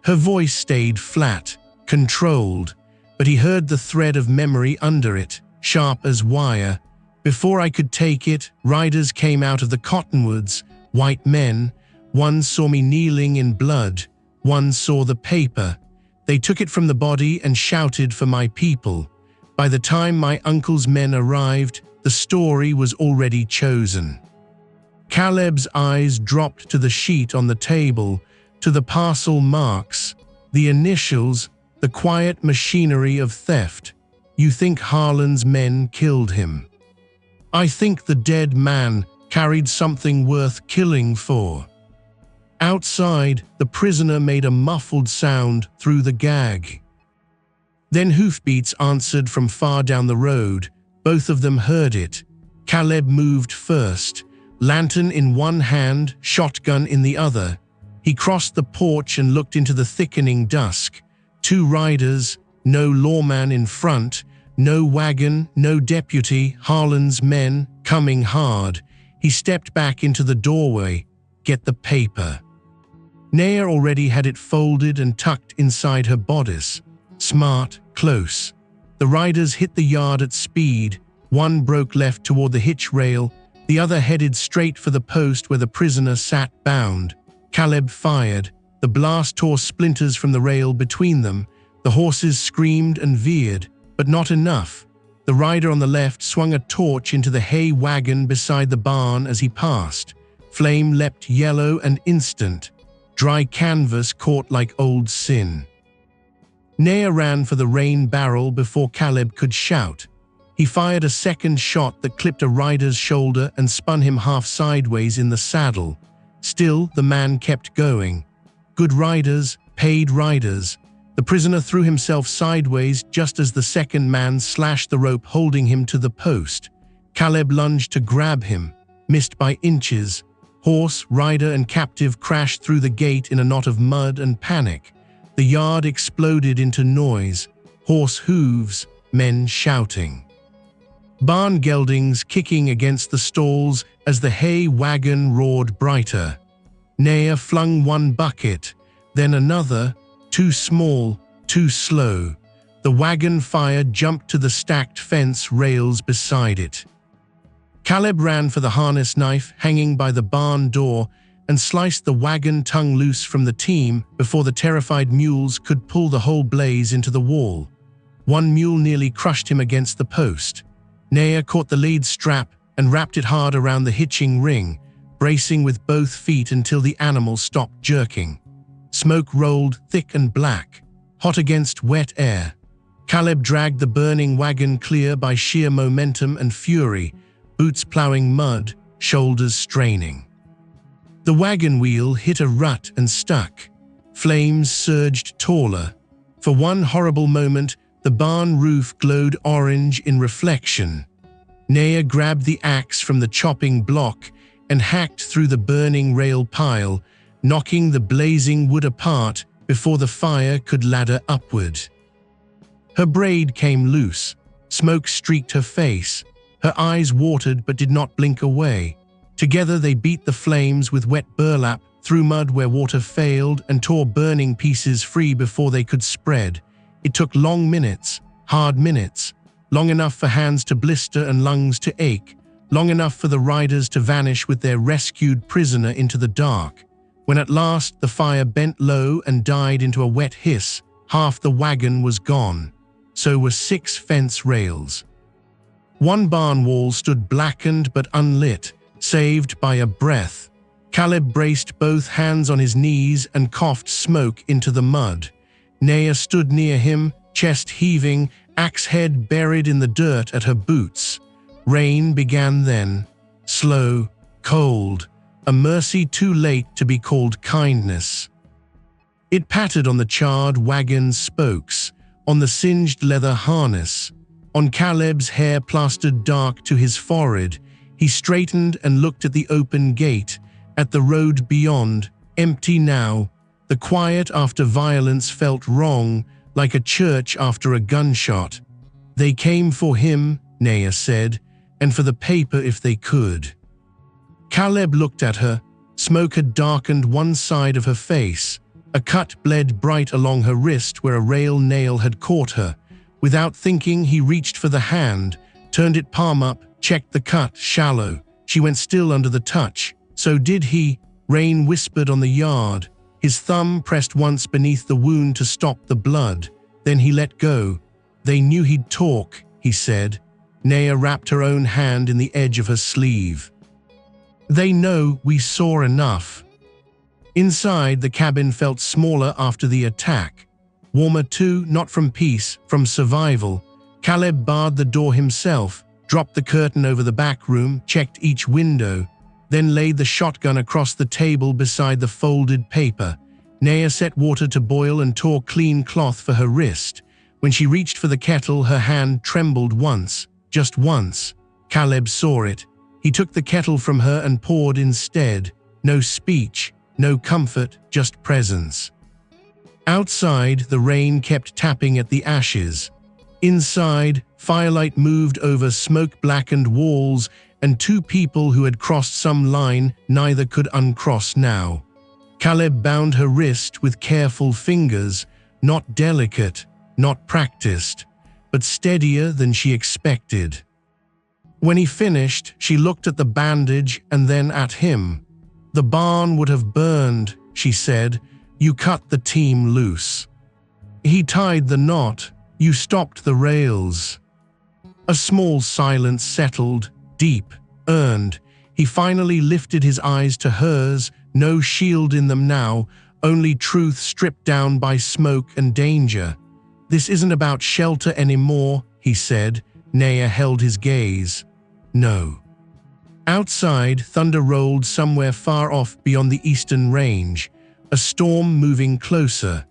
Her voice stayed flat, controlled, but he heard the thread of memory under it, sharp as wire. Before I could take it, riders came out of the cottonwoods, white men. One saw me kneeling in blood. One saw the paper. They took it from the body and shouted for my people. By the time my uncle's men arrived, the story was already chosen. Caleb's eyes dropped to the sheet on the table, to the parcel marks, the initials, the quiet machinery of theft. You think Harlan's men killed him. I think the dead man carried something worth killing for. Outside, the prisoner made a muffled sound through the gag. Then hoofbeats answered from far down the road. Both of them heard it. Caleb moved first, lantern in one hand, shotgun in the other. He crossed the porch and looked into the thickening dusk. Two riders, no lawman in front, no wagon, no deputy, Harlan's men, coming hard. He stepped back into the doorway. Get the paper. Naya already had it folded and tucked inside her bodice. Smart, close. The riders hit the yard at speed. One broke left toward the hitch rail, the other headed straight for the post where the prisoner sat bound. Caleb fired. The blast tore splinters from the rail between them. The horses screamed and veered, but not enough. The rider on the left swung a torch into the hay wagon beside the barn as he passed. Flame leapt yellow and instant. Dry canvas caught like old sin. Naya ran for the rain barrel before Caleb could shout. He fired a second shot that clipped a rider's shoulder and spun him half sideways in the saddle. Still, the man kept going. Good riders, paid riders. The prisoner threw himself sideways just as the second man slashed the rope holding him to the post. Caleb lunged to grab him, missed by inches. Horse, rider, and captive crashed through the gate in a knot of mud and panic. The yard exploded into noise, horse hooves, men shouting. Barn geldings kicking against the stalls as the hay wagon roared brighter. Naya flung one bucket, then another, too small, too slow. The wagon fire jumped to the stacked fence rails beside it. Caleb ran for the harness knife hanging by the barn door and sliced the wagon tongue loose from the team before the terrified mules could pull the whole blaze into the wall. One mule nearly crushed him against the post. Naya caught the lead strap and wrapped it hard around the hitching ring, bracing with both feet until the animal stopped jerking. Smoke rolled thick and black, hot against wet air. Caleb dragged the burning wagon clear by sheer momentum and fury, boots plowing mud, shoulders straining. The wagon wheel hit a rut and stuck. Flames surged taller. For one horrible moment, the barn roof glowed orange in reflection. Naya grabbed the axe from the chopping block, and hacked through the burning rail pile, knocking the blazing wood apart before the fire could ladder upward. Her braid came loose, smoke streaked her face, her eyes watered but did not blink away. Together they beat the flames with wet burlap through mud where water failed and tore burning pieces free before they could spread. It took long minutes, hard minutes, long enough for hands to blister and lungs to ache, long enough for the riders to vanish with their rescued prisoner into the dark. When at last the fire bent low and died into a wet hiss, half the wagon was gone. So were 6 fence rails. One barn wall stood blackened but unlit, saved by a breath. Caleb braced both hands on his knees and coughed smoke into the mud. Naya stood near him, chest heaving, axe head buried in the dirt at her boots. Rain began then, slow, cold, a mercy too late to be called kindness. It pattered on the charred wagon's spokes, on the singed leather harness, on Caleb's hair plastered dark to his forehead. He straightened and looked at the open gate, at the road beyond, empty now. The quiet after violence felt wrong, like a church after a gunshot. They came for him, Naya said, and for the paper if they could. Caleb looked at her. Smoke had darkened one side of her face. A cut bled bright along her wrist where a rail nail had caught her. Without thinking, he reached for the hand, turned it palm up, checked the cut, shallow. She went still under the touch. So did he. Rain whispered on the yard. His thumb pressed once beneath the wound to stop the blood. Then he let go. They knew he'd talk, he said. Naya wrapped her own hand in the edge of her sleeve. They know we saw enough. Inside, the cabin felt smaller after the attack. Warmer too, not from peace, from survival. Caleb barred the door himself, dropped the curtain over the back room, checked each window, then laid the shotgun across the table beside the folded paper. Naya set water to boil and tore clean cloth for her wrist. When she reached for the kettle, her hand trembled once, just once. Caleb saw it. He took the kettle from her and poured instead. No speech, no comfort, just presence. Outside, the rain kept tapping at the ashes. Inside, firelight moved over smoke-blackened walls, and 2 people who had crossed some line neither could uncross now. Caleb bound her wrist with careful fingers, not delicate, not practiced, but steadier than she expected. When he finished, she looked at the bandage and then at him. "The barn would have burned," she said. "You cut the team loose. He tied the knot. You stopped the rails." A small silence settled, deep, earned. He finally lifted his eyes to hers, no shield in them now, only truth stripped down by smoke and danger. "This isn't about shelter anymore," he said. Naya held his gaze. "No." Outside, thunder rolled somewhere far off beyond the eastern range, a storm moving closer.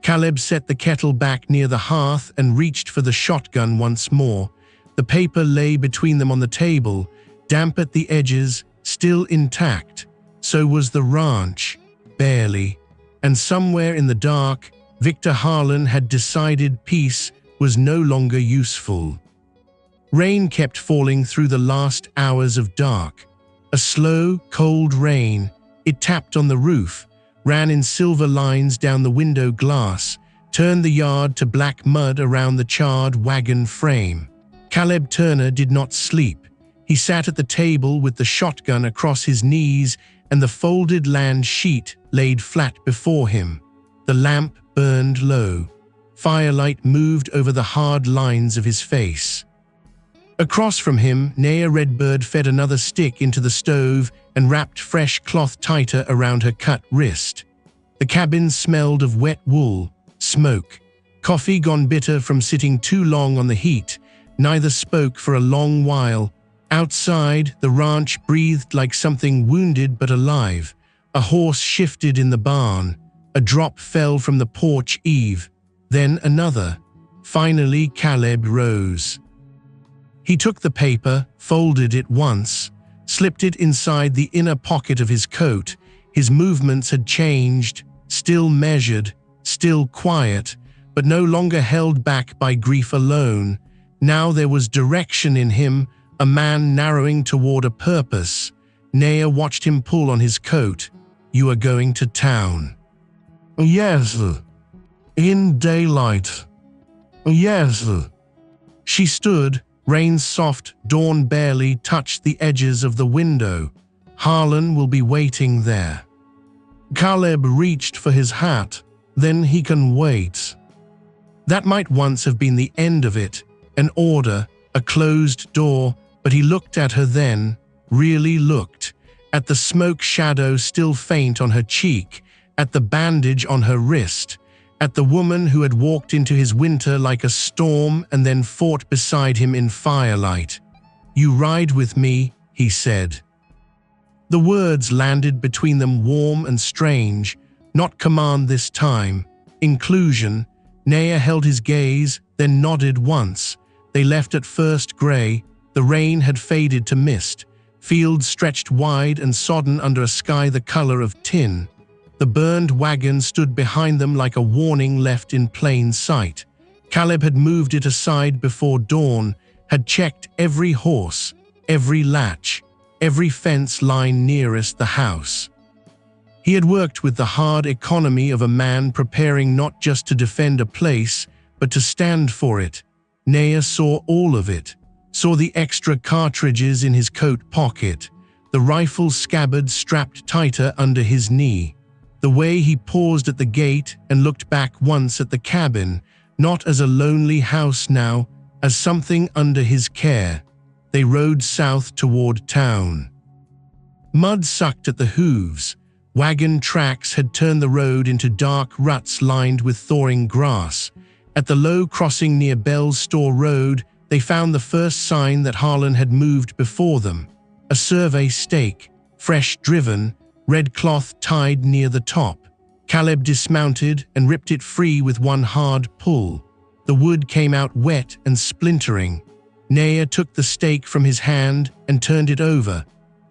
Caleb set the kettle back near the hearth and reached for the shotgun once more. The paper lay between them on the table, damp at the edges, still intact. So was the ranch, barely. And somewhere in the dark, Victor Harlan had decided peace was no longer useful. Rain kept falling through the last hours of dark. A slow, cold rain. It tapped on the roof, ran in silver lines down the window glass, turned the yard to black mud around the charred wagon frame. Caleb Turner did not sleep. He sat at the table with the shotgun across his knees and the folded land sheet laid flat before him. The lamp burned low. Firelight moved over the hard lines of his face. Across from him, Naya Redbird fed another stick into the stove and wrapped fresh cloth tighter around her cut wrist. The cabin smelled of wet wool, smoke, coffee gone bitter from sitting too long on the heat. Neither spoke for a long while. Outside, the ranch breathed like something wounded but alive. A horse shifted in the barn. A drop fell from the porch eave. Then another. Finally, Caleb rose. He took the paper, folded it once, slipped it inside the inner pocket of his coat. His movements had changed, still measured, still quiet, but no longer held back by grief alone. Now there was direction in him, a man narrowing toward a purpose. Naya watched him pull on his coat. "You are going to town." "Yes, in daylight." "Yes." She stood. Rain's soft dawn barely touched the edges of the window. "Harlan will be waiting there." Caleb reached for his hat. "Then he can wait." That might once have been the end of it, an order, a closed door, but he looked at her then, really looked, at the smoke shadow still faint on her cheek, at the bandage on her wrist, at the woman who had walked into his winter like a storm and then fought beside him in firelight. "You ride with me," he said. The words landed between them warm and strange, not command this time, inclusion. Naya held his gaze, then nodded once. They left at first gray. The rain had faded to mist. Fields stretched wide and sodden under a sky the color of tin. The burned wagon stood behind them like a warning left in plain sight. Caleb had moved it aside before dawn, had checked every horse, every latch, every fence line nearest the house. He had worked with the hard economy of a man preparing not just to defend a place, but to stand for it. Naya saw all of it, saw the extra cartridges in his coat pocket, the rifle scabbard strapped tighter under his knee, the way he paused at the gate and looked back once at the cabin, not as a lonely house now, as something under his care. They rode south toward town. Mud sucked at the hooves. Wagon tracks had turned the road into dark ruts lined with thawing grass. At the low crossing near Bell's Store Road, they found the first sign that Harlan had moved before them. A survey stake, fresh driven, red cloth tied near the top. Caleb dismounted and ripped it free with one hard pull. The wood came out wet and splintering. Naya took the stake from his hand and turned it over.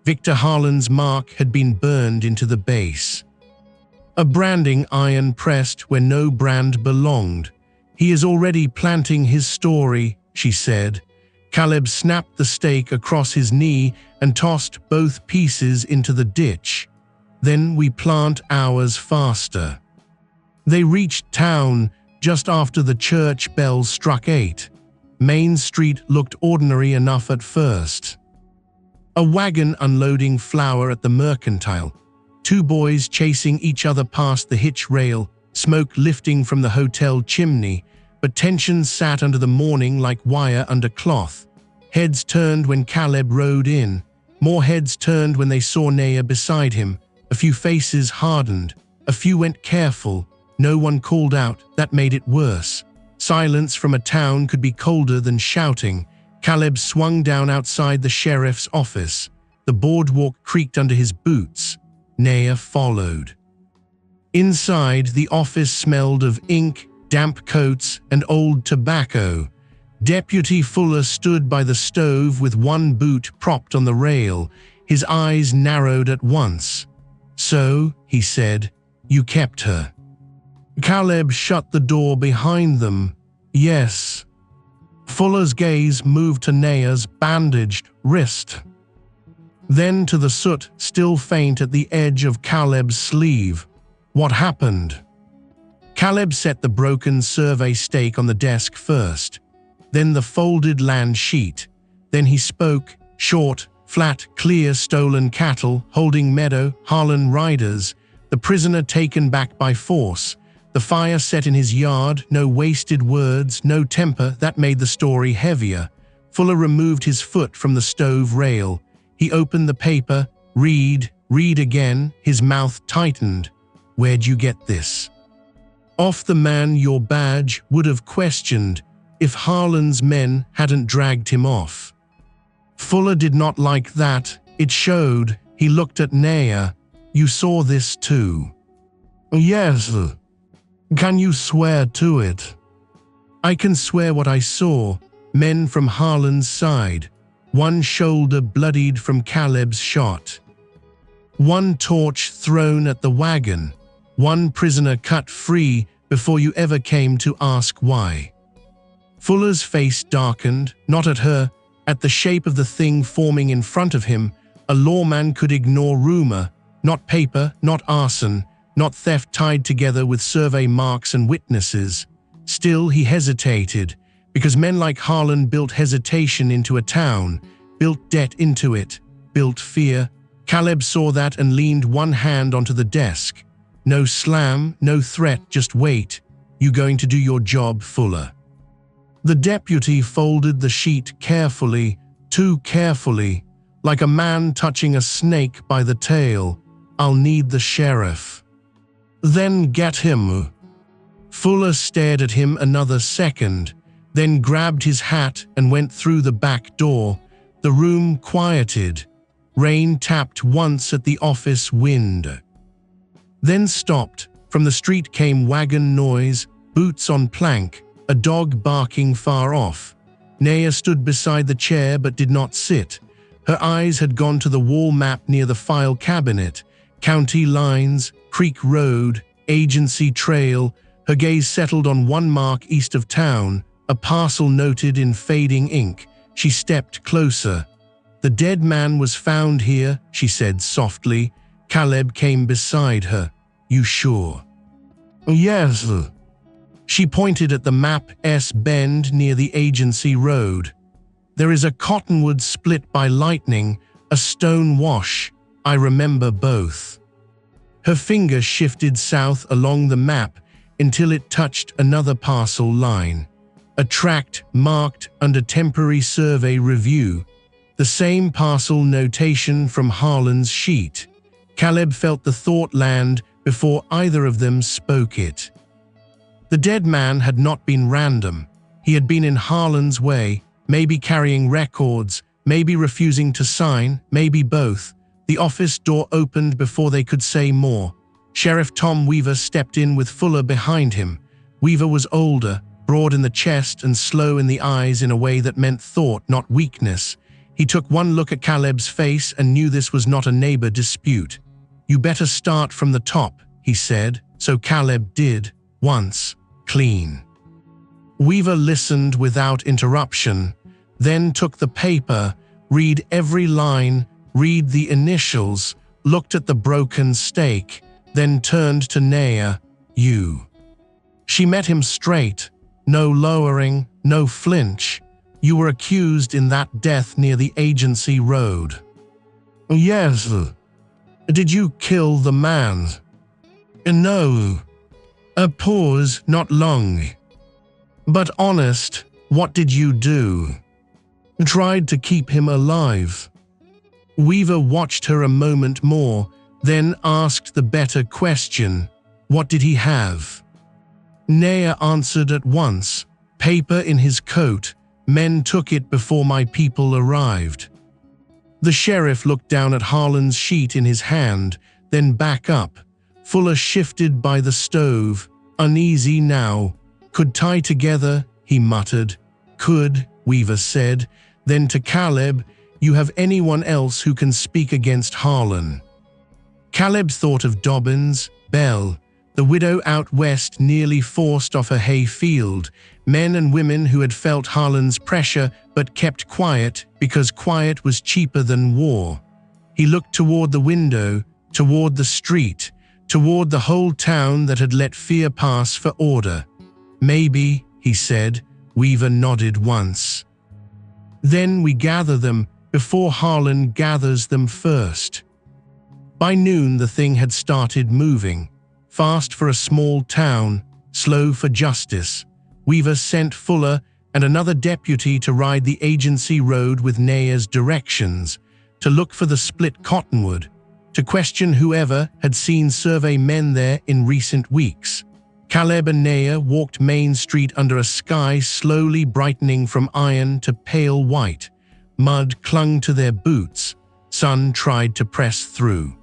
Victor Harlan's mark had been burned into the base. A branding iron pressed where no brand belonged. "He is already planting his story," she said. Caleb snapped the stake across his knee and tossed both pieces into the ditch. "Then we plant ours faster." They reached town just after the church bell struck 8. Main Street looked ordinary enough at first. A wagon unloading flour at the Mercantile. 2 boys chasing each other past the hitch rail, smoke lifting from the hotel chimney, but tension sat under the morning like wire under cloth. Heads turned when Caleb rode in. More heads turned when they saw Naya beside him. A few faces hardened. A few went careful. No one called out. That made it worse. Silence from a town could be colder than shouting. Caleb swung down outside the sheriff's office. The boardwalk creaked under his boots. Naya followed. Inside, the office smelled of ink, damp coats, and old tobacco. Deputy Fuller stood by the stove with one boot propped on the rail. His eyes narrowed at once. "So," he said, "you kept her." Caleb shut the door behind them. "Yes." Fuller's gaze moved to Naya's bandaged wrist. Then to the soot still faint at the edge of Caleb's sleeve. "What happened?" Caleb set the broken survey stake on the desk first, then the folded land sheet. Then he spoke, short, flat, clear. "Stolen cattle, holding meadow, Harlan riders, the prisoner taken back by force. The fire set in his yard, no wasted words, no temper." That made the story heavier. Fuller removed his foot from the stove rail. He opened the paper. "Read, read again." His mouth tightened. "Where'd you get this?" "Off the man your badge would have questioned if Harlan's men hadn't dragged him off." Fuller did not like that. It showed. He looked at Naya. "You saw this too?" "Yes." "Can you swear to it?" "I can swear what I saw. Men from Harlan's side. one shoulder bloodied from Caleb's shot. One torch thrown at the wagon, one prisoner cut free before you ever came to ask why. Fuller's face darkened, not at her, at the shape of the thing forming in front of him. A lawman could ignore rumor, not paper, not arson, not theft tied together with survey marks and witnesses. Still he hesitated, because men like Harlan built hesitation into a town, built debt into it, built fear. Caleb saw that and leaned one hand onto the desk. No slam, no threat, just wait. You going to do your job, Fuller? The deputy folded the sheet carefully, too carefully, like a man touching a snake by the tail. I'll need the sheriff. Then get him. Fuller stared at him another second, then grabbed his hat and went through the back door. The room quieted. Rain tapped once at the office window. Then stopped. From the street came wagon noise, boots on plank, a dog barking far off. Naya stood beside the chair but did not sit. Her eyes had gone to the wall map near the file cabinet. County lines, Creek Road, Agency Trail. Her gaze settled on one mark east of town, a parcel noted in fading ink. She stepped closer. The dead man was found here, she said softly. Caleb came beside her. You sure? Yes. She pointed at the map's bend near the Agency Road. There is a cottonwood split by lightning, a stone wash. I remember both. Her finger shifted south along the map until it touched another parcel line. A tract marked under temporary survey review. The same parcel notation from Harlan's sheet. Caleb felt the thought land before either of them spoke it. The dead man had not been random. He had been in Harlan's way, maybe carrying records, maybe refusing to sign, maybe both. The office door opened before they could say more. Sheriff Tom Weaver stepped in with Fuller behind him. Weaver was older, broad in the chest and slow in the eyes in a way that meant thought, not weakness. He took one look at Caleb's face and knew this was not a neighbor dispute. You better start from the top, he said, so Caleb did, once, clean. Weaver listened without interruption, then took the paper, read every line, read the initials, looked at the broken stake, then turned to Naya. You. She met him straight, no lowering, no flinch. You were accused in that death near the Agency Road. Yes. Did you kill the man? No. A pause, not long. But honest, what did you do? Tried to keep him alive. Weaver watched her a moment more, then asked the better question. What did he have? Naya answered at once. Paper in his coat. Men took it before my people arrived. The sheriff looked down at Harlan's sheet in his hand, then back up. Fuller shifted by the stove, uneasy now. Could tie together, he muttered. Could, Weaver said. Then to Caleb, you have anyone else who can speak against Harlan? Caleb thought of Dobbins, Bell, the widow out west nearly forced off her hay field, men and women who had felt Harlan's pressure but kept quiet because quiet was cheaper than war. He looked toward the window, toward the street, toward the whole town that had let fear pass for order. Maybe, he said. Weaver nodded once. Then we gather them before Harlan gathers them first. By noon the thing had started moving. Fast for a small town, slow for justice. Weaver sent Fuller and another deputy to ride the Agency Road with Naya's directions, to look for the split cottonwood, to question whoever had seen survey men there in recent weeks. Caleb and Naya walked Main Street under a sky slowly brightening from iron to pale white. Mud clung to their boots. Sun tried to press through.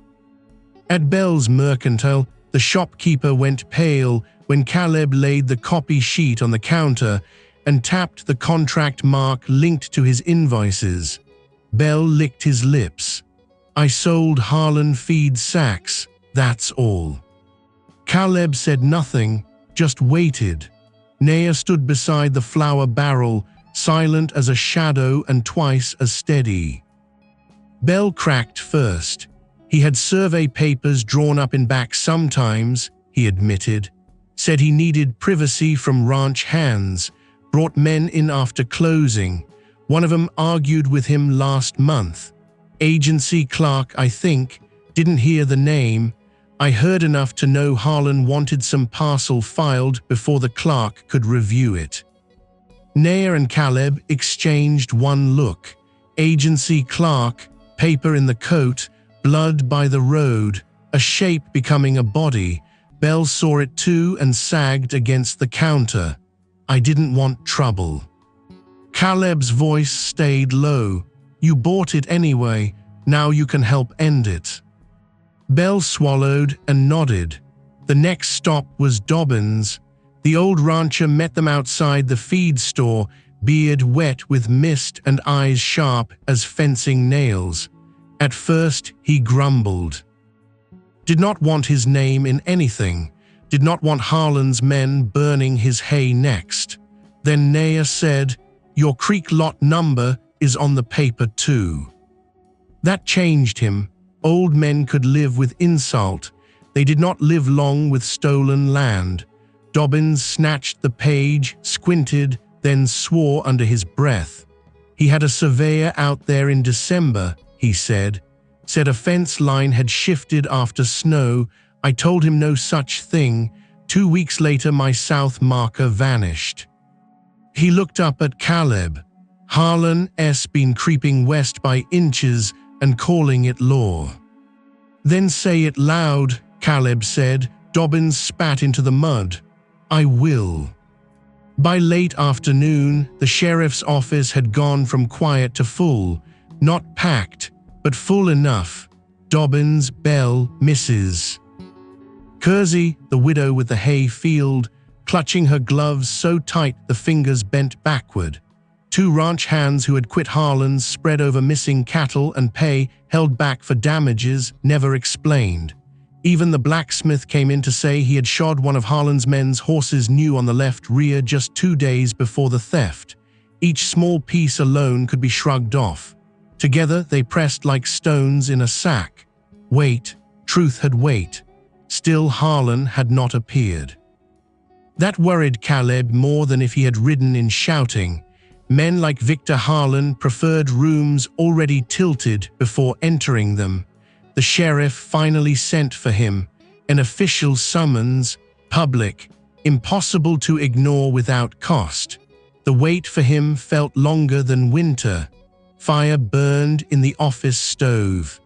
At Bell's Mercantile, the shopkeeper went pale when Caleb laid the copy sheet on the counter and tapped the contract mark linked to his invoices. Bell licked his lips. I sold Harlan feed sacks, that's all. Caleb said nothing, just waited. Naya stood beside the flour barrel, silent as a shadow and twice as steady. Bell cracked first. He had survey papers drawn up in back sometimes, he admitted. Said he needed privacy from ranch hands, brought men in after closing. One of them argued with him last month. Agency clerk, I think, didn't hear the name. I heard enough to know Harlan wanted some parcel filed before the clerk could review it. Naya and Caleb exchanged one look. Agency clerk, paper in the coat, blood by the road, a shape becoming a body. Bell saw it too and sagged against the counter. I didn't want trouble. Caleb's voice stayed low. You bought it anyway, now you can help end it. Bell swallowed and nodded. The next stop was Dobbins. The old rancher met them outside the feed store, beard wet with mist and eyes sharp as fencing nails. At first he grumbled. Did not want his name in anything. Did not want Harlan's men burning his hay next. Then Naya said, "Your creek lot number is on the paper too." That changed him. Old men could live with insult. They did not live long with stolen land. Dobbins snatched the page, squinted, then swore under his breath. He had a surveyor out there in December, he said. Said a fence line had shifted after snow. I told him no such thing. 2 weeks later my south marker vanished. He looked up at Caleb. Harlan's been creeping west by inches and calling it law. Then say it loud, Caleb said. Dobbins spat into the mud. I will. By late afternoon, the sheriff's office had gone from quiet to full, not packed, but full enough. Dobbins, Bell, Mrs. Kersey, the widow with the hay field, clutching her gloves so tight the fingers bent backward. 2 ranch hands who had quit Harlan's spread over missing cattle and pay, held back for damages, never explained. Even the blacksmith came in to say he had shod one of Harlan's men's horses new on the left rear just 2 days before the theft. Each small piece alone could be shrugged off. Together they pressed like stones in a sack. Wait, truth had wait. Still Harlan had not appeared. That worried Caleb more than if he had ridden in shouting. Men like Victor Harlan preferred rooms already tilted before entering them. The sheriff finally sent for him, an official summons, public, impossible to ignore without cost. The wait for him felt longer than winter. Fire burned in the office stove.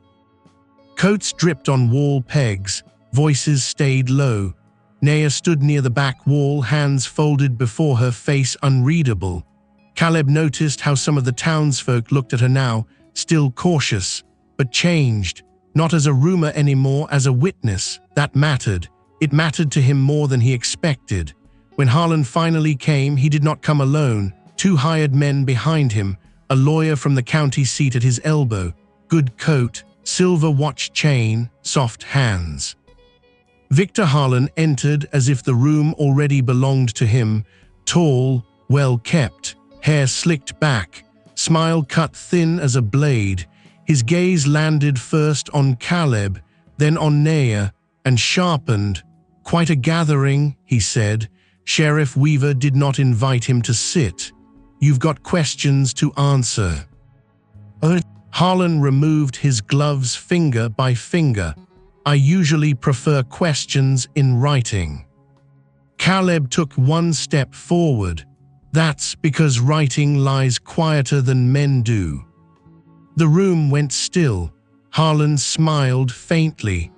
Coats dripped on wall pegs, voices stayed low. Naya stood near the back wall, hands folded before her, face unreadable. Caleb noticed how some of the townsfolk looked at her now, still cautious, but changed. Not as a rumor anymore, as a witness. That mattered. It mattered to him more than he expected. When Harlan finally came, he did not come alone. 2 hired men behind him, a lawyer from the county seat at his elbow, good coat, silver watch chain, soft hands. Victor Harlan entered as if the room already belonged to him, tall, well-kept, hair slicked back, smile cut thin as a blade. His gaze landed first on Caleb, then on Naya, and sharpened. Quite a gathering, he said. Sheriff Weaver did not invite him to sit. You've got questions to answer. Harlan removed his gloves finger by finger. I usually prefer questions in writing. Caleb took 1 step forward. That's because writing lies quieter than men do. The room went still. Harlan smiled faintly.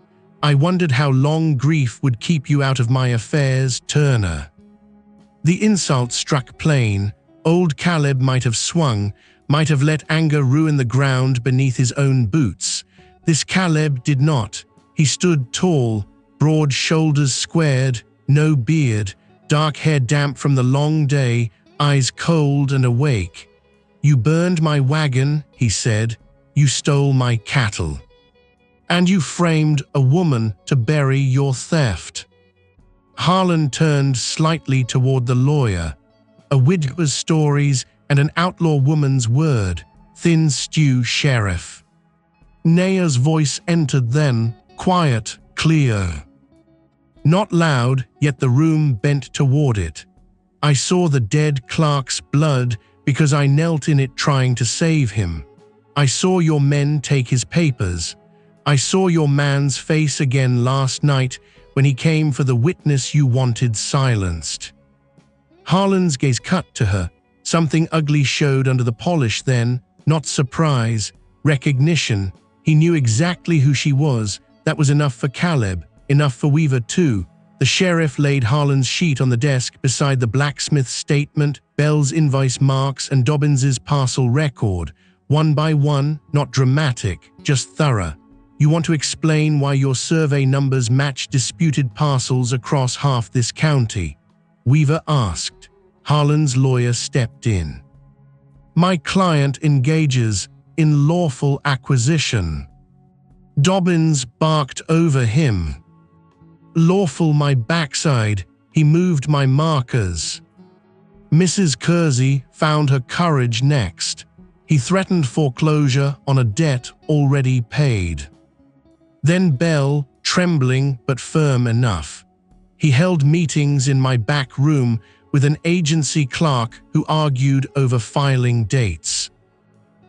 I wondered how long grief would keep you out of my affairs, Turner. The insult struck plain. Old Caleb might have swung, might have let anger ruin the ground beneath his own boots. This Caleb did not. He stood tall, broad shoulders squared, no beard, dark hair damp from the long day, eyes cold and awake. You burned my wagon, he said. You stole my cattle. And you framed a woman to bury your theft." Harlan turned slightly toward the lawyer. "A widow's stories and an outlaw woman's word, thin stew, Sheriff." Naya's voice entered then, quiet, clear. Not loud, yet the room bent toward it. "I saw the dead clerk's blood because I knelt in it trying to save him. I saw your men take his papers. I saw your man's face again last night when he came for the witness you wanted silenced." Harlan's gaze cut to her. Something ugly showed under the polish then, not surprise, recognition. He knew exactly who she was. That was enough for Caleb, enough for Weaver too. The sheriff laid Harlan's sheet on the desk beside the blacksmith's statement, Bell's invoice marks, and Dobbins's parcel record. One by one, not dramatic, just thorough. "You want to explain why your survey numbers match disputed parcels across half this county?" Weaver asked. Harlan's lawyer stepped in. "My client engages in lawful acquisition." Dobbins barked over him. "Lawful my backside, he moved my markers." Mrs. Kersey found her courage next. "He threatened foreclosure on a debt already paid." Then Bell, trembling but firm enough. "He held meetings in my back room with an agency clerk who argued over filing dates."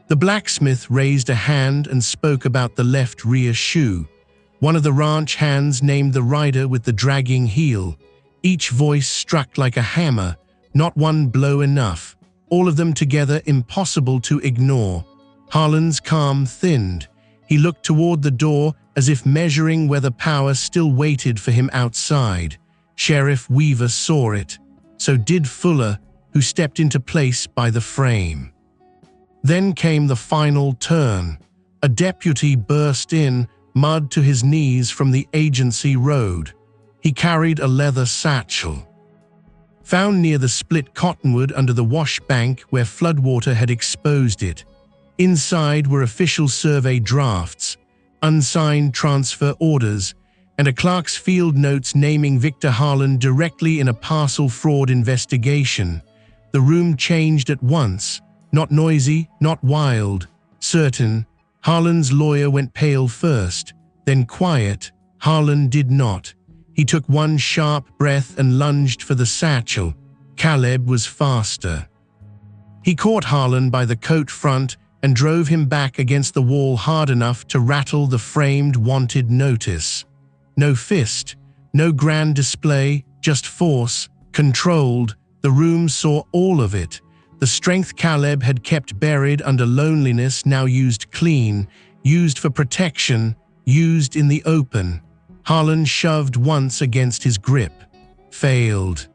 The blacksmith raised a hand and spoke about the left rear shoe. One of the ranch hands named the rider with the dragging heel. Each voice struck like a hammer, not one blow enough. All of them together impossible to ignore. Harlan's calm thinned. He looked toward the door as if measuring whether power still waited for him outside. Sheriff Weaver saw it. So did Fuller, who stepped into place by the frame. Then came the final turn. A deputy burst in, mud to his knees from the agency road. He carried a leather satchel. Found near the split cottonwood under the wash bank where floodwater had exposed it. Inside were official survey drafts, unsigned transfer orders, and a clerk's field notes naming Victor Harlan directly in a parcel fraud investigation. The room changed at once, not noisy, not wild, certain. Harlan's lawyer went pale first, then quiet. Harlan did not. He took one sharp breath and lunged for the satchel. Caleb was faster. He caught Harlan by the coat front and drove him back against the wall hard enough to rattle the framed wanted notice. No fist, no grand display, just force, controlled. The room saw all of it. The strength Caleb had kept buried under loneliness now used clean, used for protection, used in the open. Harlan shoved once against his grip. Failed.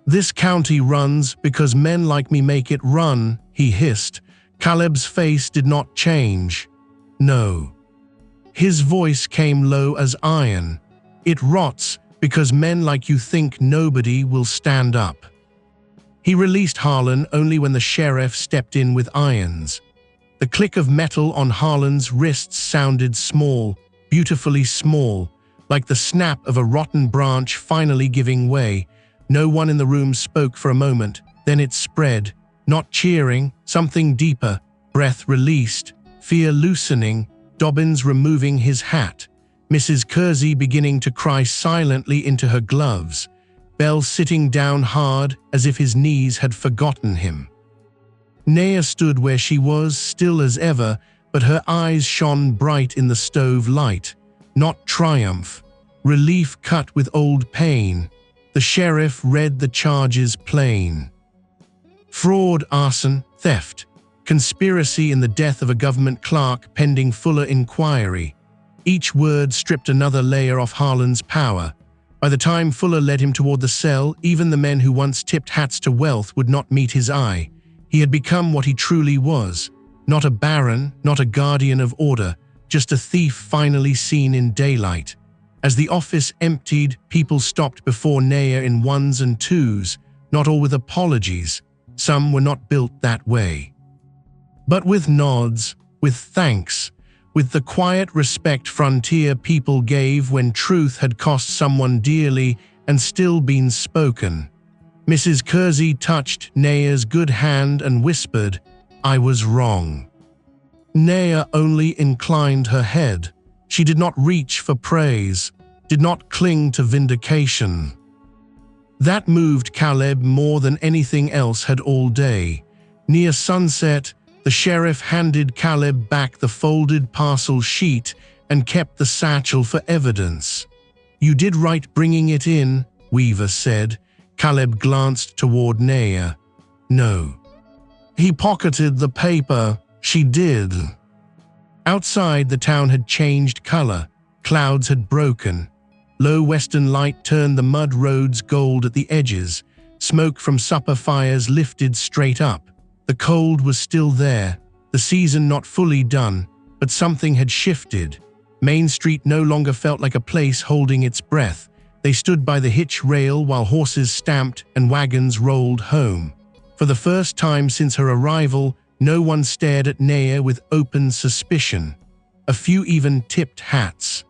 "This county runs because men like me make it run," he hissed. Caleb's face did not change. No. His voice came low as iron. "It rots because men like you think nobody will stand up." He released Harlan only when the sheriff stepped in with irons. The click of metal on Harlan's wrists sounded small, beautifully small, like the snap of a rotten branch finally giving way. No one in the room spoke for a moment, then it spread, not cheering, something deeper, breath released, fear loosening, Dobbins removing his hat, Mrs. Kersey beginning to cry silently into her gloves, Bell sitting down hard as if his knees had forgotten him. Naya stood where she was, still as ever, but her eyes shone bright in the stove light. Not triumph. Relief cut with old pain. The sheriff read the charges plain. Fraud, arson, theft, conspiracy in the death of a government clerk pending fuller inquiry. Each word stripped another layer off Harlan's power. By the time Fuller led him toward the cell, even the men who once tipped hats to wealth would not meet his eye. He had become what he truly was. Not a baron, not a guardian of order, just a thief finally seen in daylight. As the office emptied, people stopped before Naya in ones and twos, not all with apologies. Some were not built that way. But with nods, with thanks, with the quiet respect frontier people gave when truth had cost someone dearly and still been spoken. Mrs. Kersey touched Naya's good hand and whispered, "I was wrong." Naya only inclined her head. She did not reach for praise, did not cling to vindication. That moved Caleb more than anything else had all day. Near sunset, the sheriff handed Caleb back the folded parcel sheet and kept the satchel for evidence. "You did right bringing it in," Weaver said. Caleb glanced toward Naya. "No." He pocketed the paper. "She did." Outside, the town had changed color. Clouds had broken. Low western light turned the mud roads gold at the edges. Smoke from supper fires lifted straight up. The cold was still there, the season not fully done, but something had shifted. Main Street no longer felt like a place holding its breath. They stood by the hitch rail while horses stamped and wagons rolled home. For the first time since her arrival, no one stared at Naya with open suspicion. A few even tipped hats.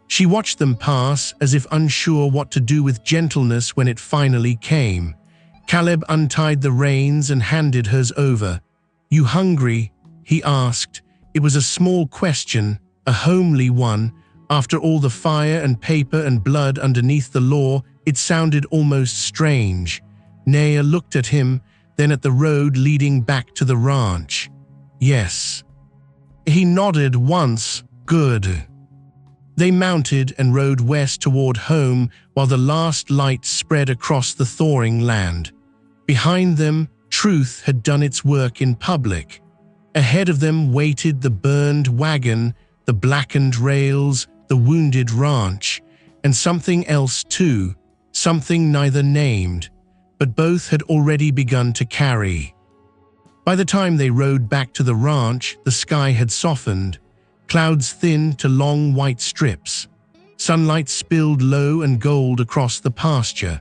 She watched them pass as if unsure what to do with gentleness when it finally came. Caleb untied the reins and handed hers over. "You hungry?" he asked. It was a small question, a homely one. After all the fire and paper and blood underneath the law, it sounded almost strange. Naya looked at him, then at the road leading back to the ranch. "Yes." He nodded once. "Good." They mounted and rode west toward home while the last light spread across the thawing land. Behind them, truth had done its work in public. Ahead of them waited the burned wagon, the blackened rails, the wounded ranch, and something else too, something neither named, but both had already begun to carry. By the time they rode back to the ranch, the sky had softened, clouds thinned to long white strips. Sunlight spilled low and gold across the pasture.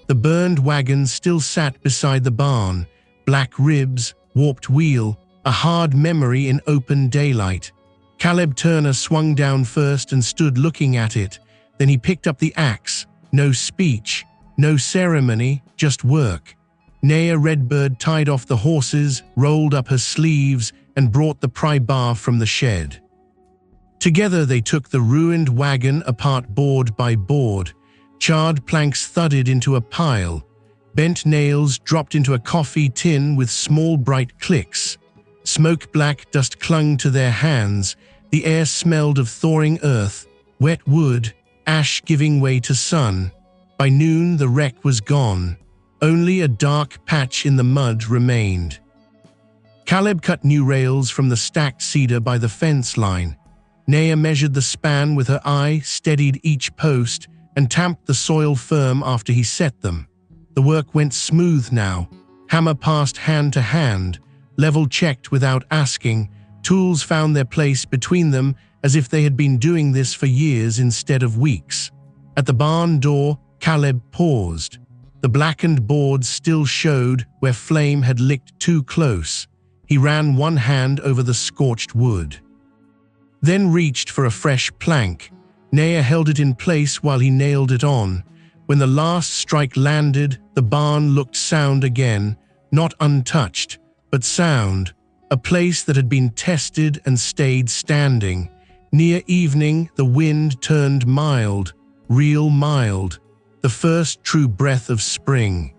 The burned wagon still sat beside the barn, black ribs, warped wheel, a hard memory in open daylight. Caleb Turner swung down first and stood looking at it. Then he picked up the axe. No speech, no ceremony, just work. Naya Redbird tied off the horses, rolled up her sleeves, and brought the pry bar from the shed. Together they took the ruined wagon apart board by board. Charred planks thudded into a pile. Bent nails dropped into a coffee tin with small bright clicks. Smoke-black dust clung to their hands. The air smelled of thawing earth, wet wood, ash giving way to sun. By noon the wreck was gone. Only a dark patch in the mud remained. Caleb cut new rails from the stacked cedar by the fence line. Naya measured the span with her eye, steadied each post, and tamped the soil firm after he set them. The work went smooth now. Hammer passed hand to hand, level checked without asking. Tools found their place between them as if they had been doing this for years instead of weeks. At the barn door, Caleb paused. The blackened boards still showed where flame had licked too close. He ran one hand over the scorched wood. Then reached for a fresh plank. Naya held it in place while he nailed it on. When the last strike landed, the barn looked sound again, not untouched, but sound, a place that had been tested and stayed standing. Near evening, the wind turned mild, real mild, the first true breath of spring.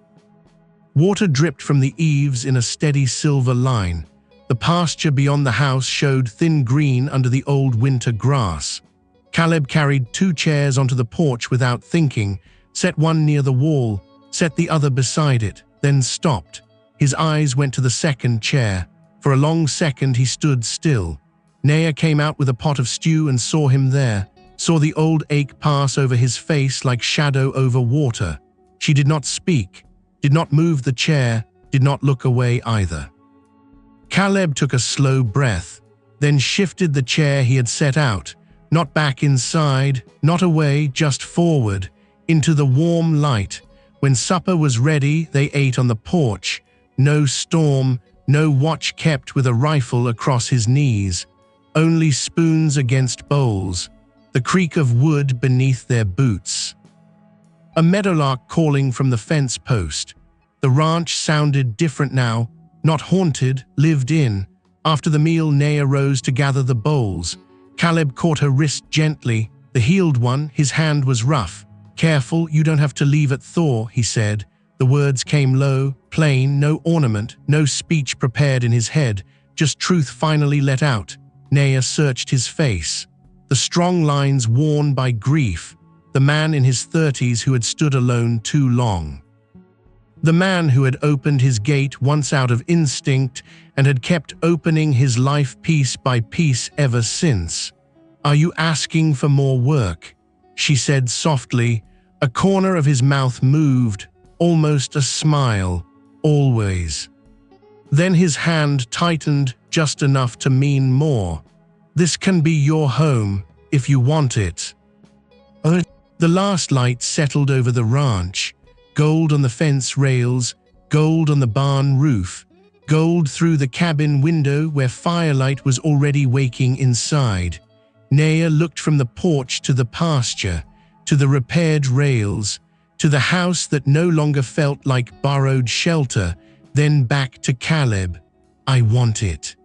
Water dripped from the eaves in a steady silver line. The pasture beyond the house showed thin green under the old winter grass. Caleb carried 2 chairs onto the porch without thinking, set one near the wall, set the other beside it, then stopped. His eyes went to the second chair. For a long second he stood still. Naya came out with a pot of stew and saw him there, saw the old ache pass over his face like shadow over water. She did not speak, did not move the chair, did not look away either. Caleb took a slow breath, then shifted the chair he had set out, not back inside, not away, just forward, into the warm light. When supper was ready, they ate on the porch. No storm, No watch kept with a rifle across his knees, only spoons against bowls, the creak of wood beneath their boots. A meadowlark calling from the fence post. The ranch sounded different now, not haunted, lived in. After the meal, Naya rose to gather the bowls. Caleb caught her wrist gently, the healed one. His hand was rough. "Careful, you don't have to leave at Thor," he said. The words came low, plain, no ornament, no speech prepared in his head, just truth finally let out. Naya searched his face. The strong lines worn by grief, the man in his 30s who had stood alone too long. The man who had opened his gate once out of instinct and had kept opening his life piece by piece ever since. "Are you asking for more work?" she said softly. A corner of his mouth moved, almost a smile. "Always." Then his hand tightened just enough to mean more. "This can be your home, if you want it." The last light settled over the ranch. Gold on the fence rails, gold on the barn roof, gold through the cabin window where firelight was already waking inside. Naya looked from the porch to the pasture, to the repaired rails, to the house that no longer felt like borrowed shelter, then back to Caleb. "I want it."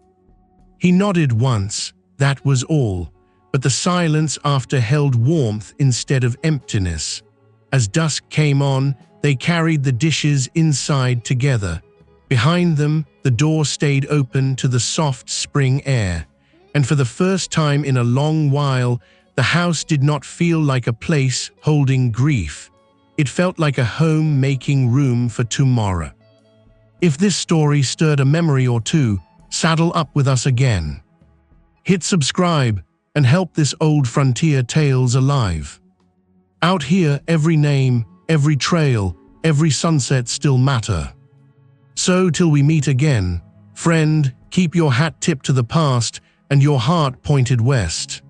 He nodded once, that was all, but the silence after held warmth instead of emptiness. As dusk came on, they carried the dishes inside together. Behind them, the door stayed open to the soft spring air, and for the first time in a long while, the house did not feel like a place holding grief. It felt like a home making room for tomorrow. If this story stirred a memory or two, saddle up with us again. Hit subscribe and help this old frontier tales alive. Out here, every name, every trail, every sunset still matter. So till we meet again, friend, keep your hat tipped to the past and your heart pointed west.